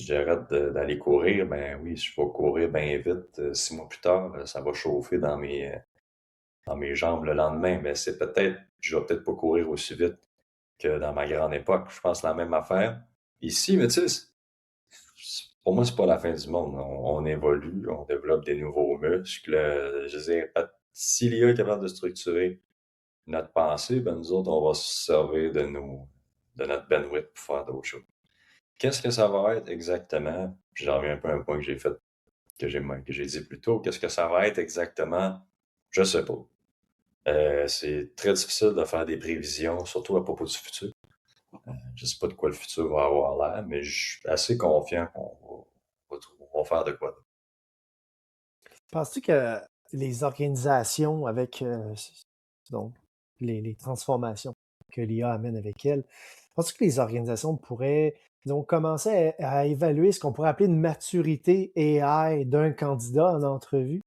j'arrête d'aller courir, ben oui, je vais courir bien vite. 6 mois plus tard, ça va chauffer dans mes jambes le lendemain. Mais je vais peut-être pas courir aussi vite que dans ma grande époque. Je pense la même affaire. Ici, mais tu sais, pour moi, c'est pas la fin du monde. On évolue, on développe des nouveaux muscles. Je veux dire, si l'IA est capable de structurer notre pensée, ben nous autres, on va se servir de notre bandwidth pour faire d'autres choses. Qu'est-ce que ça va être exactement? Puis j'en reviens un peu à un point que j'ai fait, que j'ai dit plus tôt. Qu'est-ce que ça va être exactement? Je sais pas. C'est très difficile de faire des prévisions, surtout à propos du futur. Je sais pas de quoi le futur va avoir l'air, mais je suis assez confiant qu'on va faire de quoi. Penses-tu que les organisations avec donc, les transformations que l'IA amène avec elle, penses-tu que les organisations pourraient donc, commencer à évaluer ce qu'on pourrait appeler une maturité AI d'un candidat en entrevue?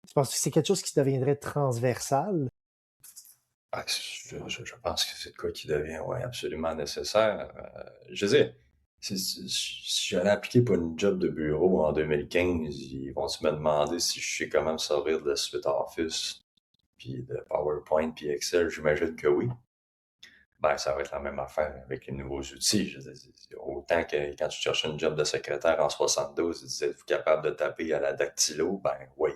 Tu penses que c'est quelque chose qui deviendrait transversal? Ah, je pense que c'est de quoi qui devient ouais, absolument nécessaire. Je veux dire, si j'allais appliquer pour une job de bureau en 2015, ils vont-tu me demander si je sais comment me servir de Suite Office, puis de PowerPoint, puis Excel? J'imagine que oui. Ben, ça va être la même affaire avec les nouveaux outils. Je veux dire, autant que quand tu cherchais une job de secrétaire en 72, ils disaient, êtes-vous capable de taper à la dactylo? Ben oui.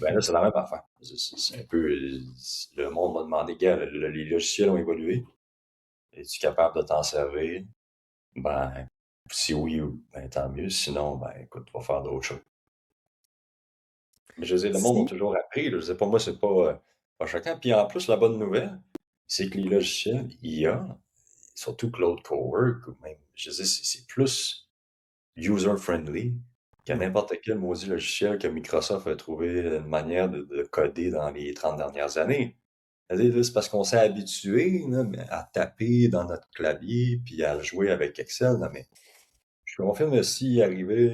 Ben là, c'est la même affaire. C'est un peu. Le monde m'a demandé, gars, les logiciels ont évolué. Es-tu capable de t'en servir? Ben, si oui, ben tant mieux. Sinon, ben écoute, tu vas faire d'autres choses. Mais je veux dire, le monde a Si, toujours appris. Là. Je sais pas, moi, c'est pas choquant. Puis en plus, la bonne nouvelle, c'est que les logiciels IA, surtout Cloud Cowork, ou même, je veux dire, c'est plus user-friendly que mhm. n'importe quel maudit logiciel que Microsoft a trouvé une manière de coder dans les 30 dernières années. C'est-à-dire, là, c'est parce qu'on s'est habitué là, à taper dans notre clavier puis à jouer avec Excel. Là, mais je confirme que s'il arrivait,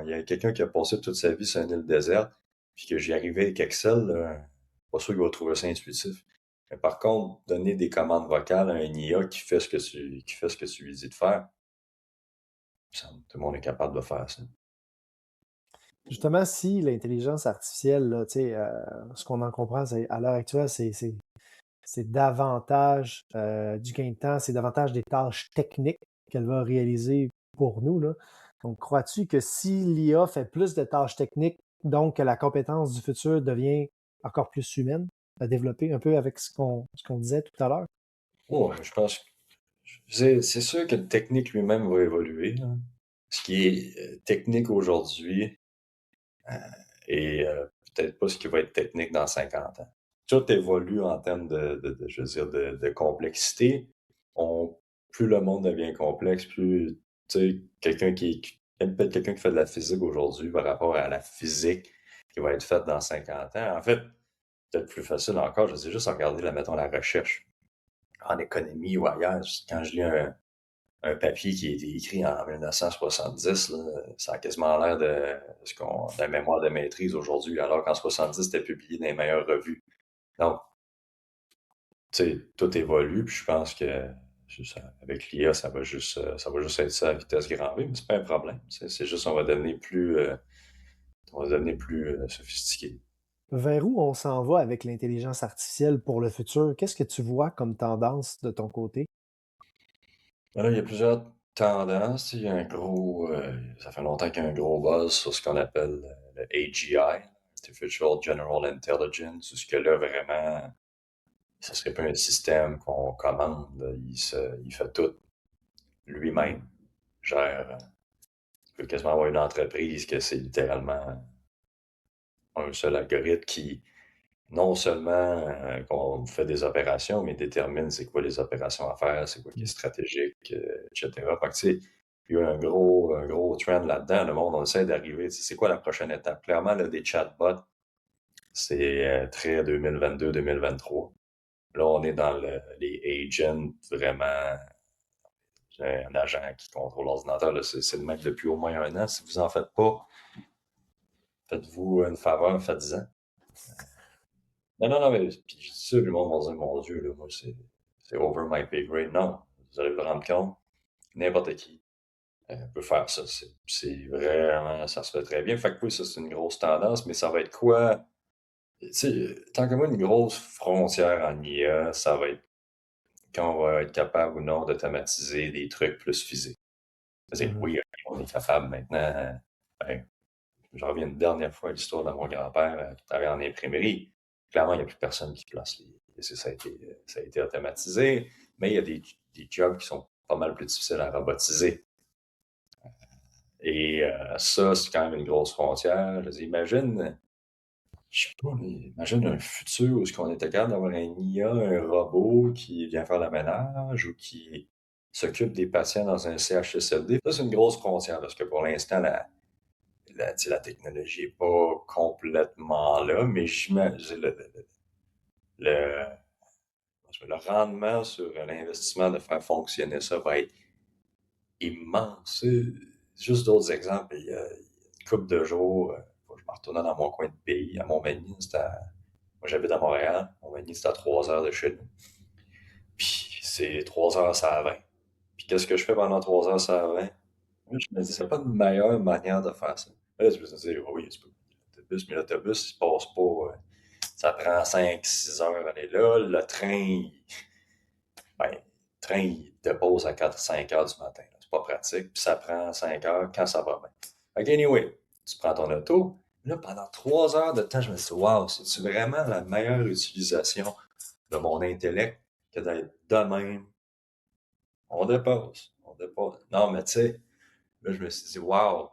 il y a quelqu'un qui a passé toute sa vie sur une île déserte, puis que j'y arrivais avec Excel, là, pas sûr qu'il va trouver ça intuitif. Mais par contre, donner des commandes vocales à un IA qui fait ce que tu lui dis de faire, tout le monde est capable de faire ça. justement, si l'intelligence artificielle, là, tu sais, ce qu'on en comprend, c'est, à l'heure actuelle, c'est davantage du gain de temps, c'est davantage des tâches techniques qu'elle va réaliser pour nous, là. Donc, crois-tu que si l'IA fait plus de tâches techniques, donc que la compétence du futur devient encore plus humaine, à développer un peu avec ce qu'on disait tout à l'heure? Ouais, je pense que c'est sûr que le technique lui-même va évoluer, là. Ce qui est technique aujourd'hui euh, est peut-être pas ce qui va être technique dans 50 ans. Tout évolue en termes je veux dire, de complexité. On, plus le monde devient complexe, plus, tu sais, peut-être quelqu'un qui fait de la physique aujourd'hui par rapport à la physique qui va être faite dans 50 ans. En fait, peut-être plus facile encore, je sais juste regarder, mettons, la recherche en économie ou ailleurs. Quand je lis un papier qui a été écrit en 1970, là, ça a quasiment l'air d'un mémoire de maîtrise aujourd'hui, alors qu'en 70, c'était publié dans les meilleures revues. Donc, tu sais, tout évolue, puis je pense que avec l'IA, ça va juste être ça à vitesse grand V, mais c'est pas un problème. C'est juste on va devenir plus sophistiqué. Vers où on s'en va avec l'intelligence artificielle pour le futur? Qu'est-ce que tu vois comme tendance de ton côté? Là, il y a plusieurs tendances. Il y a ça fait longtemps qu'il y a un gros buzz sur ce qu'on appelle le AGI, Artificial General Intelligence, où ce que là, vraiment, ce serait pas un système qu'on commande, là. Il fait tout lui-même. Gère, tu peux quasiment avoir une entreprise que c'est littéralement un seul algorithme qui, non seulement qu'on fait des opérations, mais détermine c'est quoi les opérations à faire, c'est quoi qui est stratégique, etc. Fait que, tu sais, il y a eu un gros trend là-dedans. Le monde, on essaie d'arriver. C'est quoi la prochaine étape? Clairement, là, des chatbots, c'est très 2022-2023. Là, on est dans les agents, vraiment, un agent qui contrôle l'ordinateur. C'est le même depuis au moins un an. Si vous en faites pas, faites-vous une faveur, faites-en. Non, non, non, mais puis je dis ça, puis le monde va dire, mon Dieu, là, moi, c'est over my pay grade. Non, vous allez vous rendre compte, n'importe qui peut faire ça. C'est vraiment, ça se fait très bien. Fait que oui, ça, c'est une grosse tendance, mais ça va être quoi? Tu sais, tant que moi, une grosse frontière en IA, ça va être quand on va être capable ou non d'automatiser des trucs plus physiques. C'est-à-dire, Mhm. oui, ok, on est capable maintenant. Ben, je reviens une dernière fois à l'histoire de mon grand-père qui travaillait en imprimerie. Clairement, il n'y a plus personne qui place ça a été automatisé, mais il y a des jobs qui sont pas mal plus difficiles à robotiser. Et ça, c'est quand même une grosse frontière. Je dis, imagine, je sais pas, mais imagine un futur où on était capable d'avoir un IA, un robot qui vient faire le ménage ou qui s'occupe des patients dans un CHSLD. Ça, c'est une grosse frontière parce que pour l'instant, tu sais, la technologie n'est pas complètement là, mais j'imagine le, le rendement sur l'investissement de faire fonctionner ça va être immense. Juste d'autres exemples, il y a une couple de jours, je me retournais dans mon coin de pays, à Montmagny, moi j'habite à Montréal, Montmagny c'est à 3 heures de chez nous, puis c'est 3 heures ça à 20. Puis qu'est-ce que je fais pendant 3 heures ça à 20? Moi, je me dis, c'est pas une meilleure manière de faire ça. Là, je me dis, oui, c'est pas l'autobus, mais l'autobus, il passe pas. Ça prend 5 6 heures à aller là. Le train, il dépose à 4 5 heures du matin. C'est pas pratique. Puis ça prend 5 heures quand ça va bien. Fait que anyway, tu prends ton auto, Là, pendant 3 heures de temps, je me suis dit, waouh, c'est vraiment la meilleure utilisation de mon intellect que d'être de même. On dépasse, on dépasse. Non, mais tu sais, là, je me suis dit, waouh,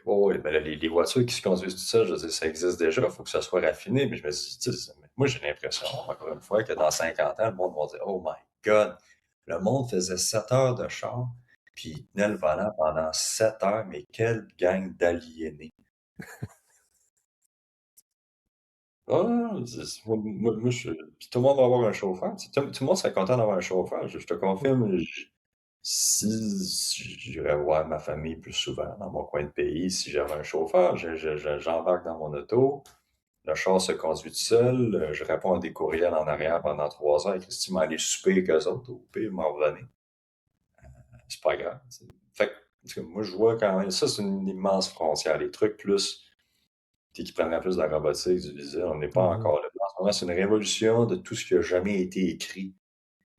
oui, mais là, les voitures qui se conduisent tout ça, je veux dire, ça existe déjà, il faut que ça soit raffiné. Mais je me suis dit, tu sais, moi, j'ai l'impression, encore une fois, que dans 50 ans, le monde va dire, oh my God, le monde faisait 7 heures de char, puis il tenait le volant pendant 7 heures, mais quelle gang d'aliénés. Ah, puis tout le monde va avoir un chauffeur. Tu sais, tout le monde serait content d'avoir un chauffeur. Je te confirme, si j'irais voir ma famille plus souvent dans mon coin de pays, si j'avais un chauffeur, j'embarque dans mon auto, le char se conduit tout seul, je réponds à des courriels en arrière pendant 3 heures, Christy m'a allé souper avec eux autres, au pire, m'en revenir. C'est pas grave. Fait que, en tout cas, moi, je vois quand même, ça, c'est une immense frontière. Les trucs plus, qui prennent plus de la robotique, du visuel, on n'est pas Mhm. encore là. En ce moment, c'est une révolution de tout ce qui a jamais été écrit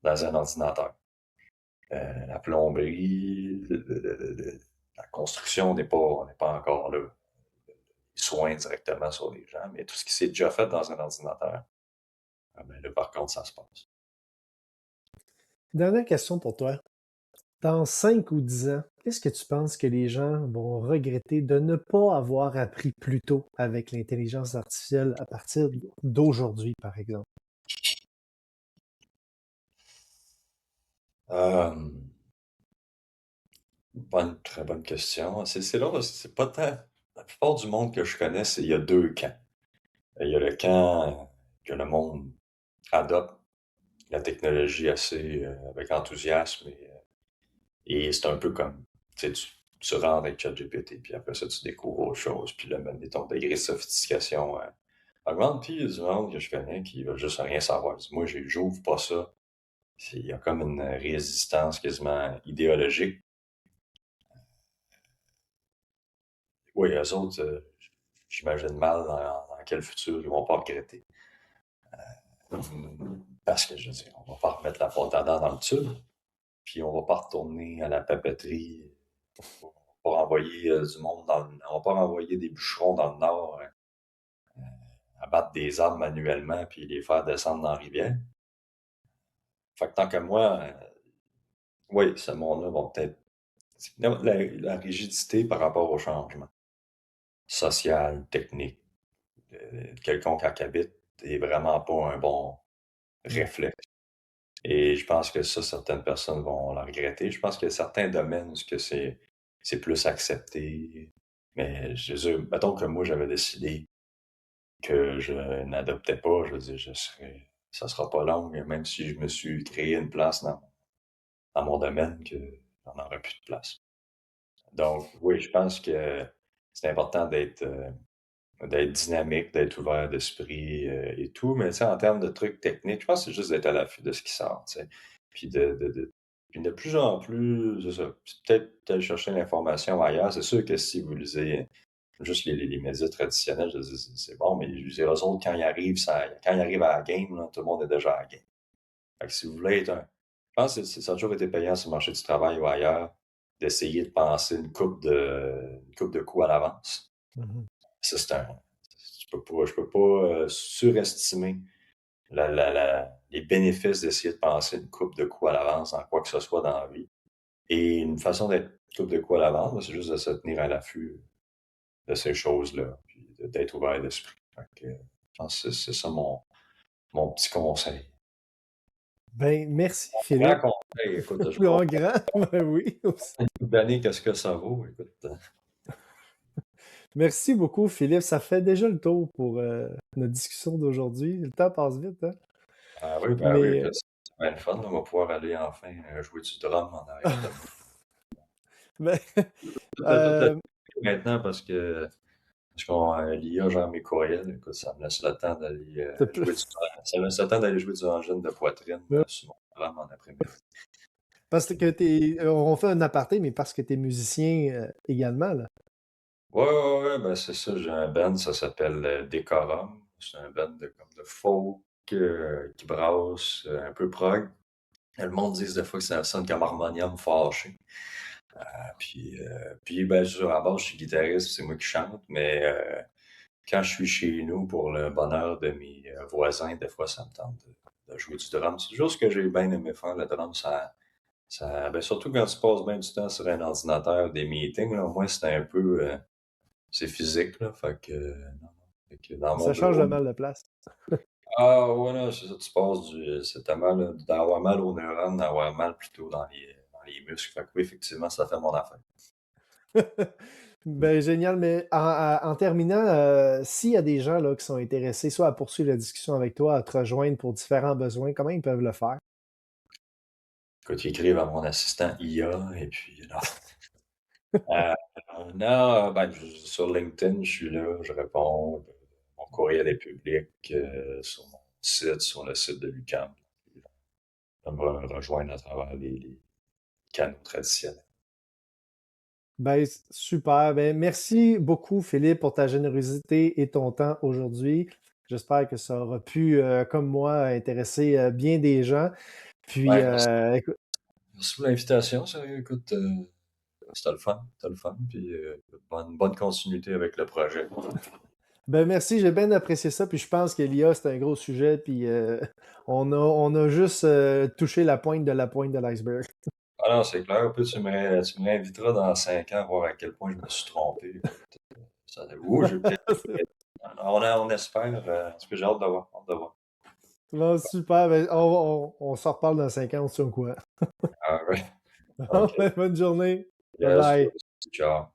dans un ordinateur. La plomberie, la construction on n'est pas encore là. Les soins directement sur les gens, mais tout ce qui s'est déjà fait dans un ordinateur, ah ben là, par contre, ça se passe. Dernière question pour toi. Dans 5 ou 10 ans, qu'est-ce que tu penses que les gens vont regretter de ne pas avoir appris plus tôt avec l'intelligence artificielle à partir d'aujourd'hui, par exemple? Euh, très bonne question. C'est là, c'est pas tant. La plupart du monde que je connais, il y a deux camps. Il y a le camp que le monde adopte la technologie assez avec enthousiasme et c'est un peu comme, tu sais, tu rentres avec ChatGPT, puis après ça, tu découvres autre chose, puis là, même ton degré de sophistication augmente, puis il y a du monde que je connais qui veut juste rien savoir. Moi, j'ouvre pas ça. Il y a comme une résistance quasiment idéologique. Oui, eux autres, j'imagine mal dans quel futur ils vont pas regretter. Parce que, je veux dire, on va pas remettre la faute à dents dans le tube, puis on va pas retourner à la papeterie pour envoyer du monde on va pas renvoyer des bûcherons dans le nord abattre des arbres manuellement puis les faire descendre dans la rivière. Fait que tant que moi, oui, ce monde-là va peut-être. La rigidité par rapport au changement social, technique, quelconque acabit est vraiment pas un bon Mm. réflexe. Et je pense que ça, certaines personnes vont la regretter. Je pense qu'il y a certains domaines où c'est plus accepté. Mais je veux dire, mettons que moi, j'avais décidé que je n'adoptais pas, je veux dire, ça sera pas long, même si je me suis créé une place dans mon domaine, que j'en aurais plus de place. Donc, oui, je pense que c'est important d'être dynamique, d'être ouvert d'esprit et tout, mais tu sais, en termes de trucs techniques, je pense que c'est juste d'être à l'affût de ce qui sort, tu sais. Puis puis de plus en plus, c'est ça, peut-être aller chercher l'information ailleurs. C'est sûr que si vous lisez juste les médias traditionnels, je dis, c'est bon, mais je veux dire, eux autres, quand ils arrivent à la game, là, tout le monde est déjà à la game. Fait que si vous voulez être un. Je pense que ça a toujours été payant sur le marché du travail ou ailleurs, d'essayer de penser une coupe de coups à l'avance. Mhm. Ça, c'est un. Je peux pas surestimer les bénéfices d'essayer de penser une coupe de coups à l'avance dans quoi que ce soit dans la vie. Et une façon d'être une coupe de coups à l'avance, c'est juste de se tenir à l'affût de ces choses-là, puis d'être ouvert d'esprit. Fait que, je pense que c'est ça mon petit conseil. Ben, merci Grand Philippe. conseil, écoute, je En vois grand, ben oui. une année qu'est-ce que ça vaut, écoute. Merci beaucoup Philippe. Ça fait déjà le tour pour notre discussion d'aujourd'hui. Le temps passe vite, hein? Ben oui, Mais écoute, c'est bien le fun, là, on va pouvoir aller enfin jouer du drum en arrière de moi. ben, Toute la euh, maintenant parce qu'on l'IA gère mes courriels, écoute, ça me laisse le temps d'aller t'as jouer plus- du drum. Ça me laisse le temps d'aller jouer du engine de poitrine sur mon drum en après-midi. parce que on fait un aparté, mais parce que t'es musicien également, là. Ouais, ben c'est ça, j'ai un band, ça s'appelle Decorum. C'est un band comme de folk qui brasse, un peu prog. Le monde dit des fois que ça sonne comme harmonium fâché. Ben, à la base, je suis guitariste, c'est moi qui chante, mais quand je suis chez nous pour le bonheur de mes voisins, des fois, ça me tente de jouer du drum. C'est juste que j'ai bien aimé faire le drum. Ben, surtout quand tu passes bien du temps sur un ordinateur, des meetings, là, moi, c'était un peu. C'est physique, là. Fait que, non. Fait que dans mon Ça change bureau. le mal de place. Ah, ouais, non, c'est ça, tu passes c'est tellement, là, d'avoir mal aux neurones, d'avoir mal plutôt dans les muscles. Fait que oui, effectivement, ça fait mon affaire. Ben, génial, mais en terminant, s'il y a des gens là, qui sont intéressés soit à poursuivre la discussion avec toi, à te rejoindre pour différents besoins, comment ils peuvent le faire? Écoute, ils écrivent à mon assistant IA, et puis, non. Euh, non, ben, sur LinkedIn, je suis là, je réponds. Mon courriel est public sur mon site, sur le site de l'UQAM. On va me rejoindre à travers les canaux traditionnels. Ben, super. Ben, merci beaucoup, Philippe, pour ta générosité et ton temps aujourd'hui. J'espère que ça aura pu, comme moi, intéresser bien des gens. Puis, Ouais, écoute, merci pour l'invitation. Sérieux, écoute, c'était le fun. C'était le fun. Puis, bonne continuité avec le projet. ben merci, j'ai bien apprécié ça. Puis je pense que l'IA, c'est un gros sujet. Puis on a juste touché la pointe de l'iceberg. Ah non, c'est clair. Puis tu me réinviteras dans 5 ans, voir à quel point je me suis trompé. Écoute, j'ai peut-être. On espère. En tout cas, j'ai hâte de voir. Hâte de voir. Bon, super. Ben, on s'en reparle dans 5 ans, on se tient au courant. Ah, ouais. Bon, OK. ben, bonne journée. Bye Yes, toi bye. aussi. Ciao.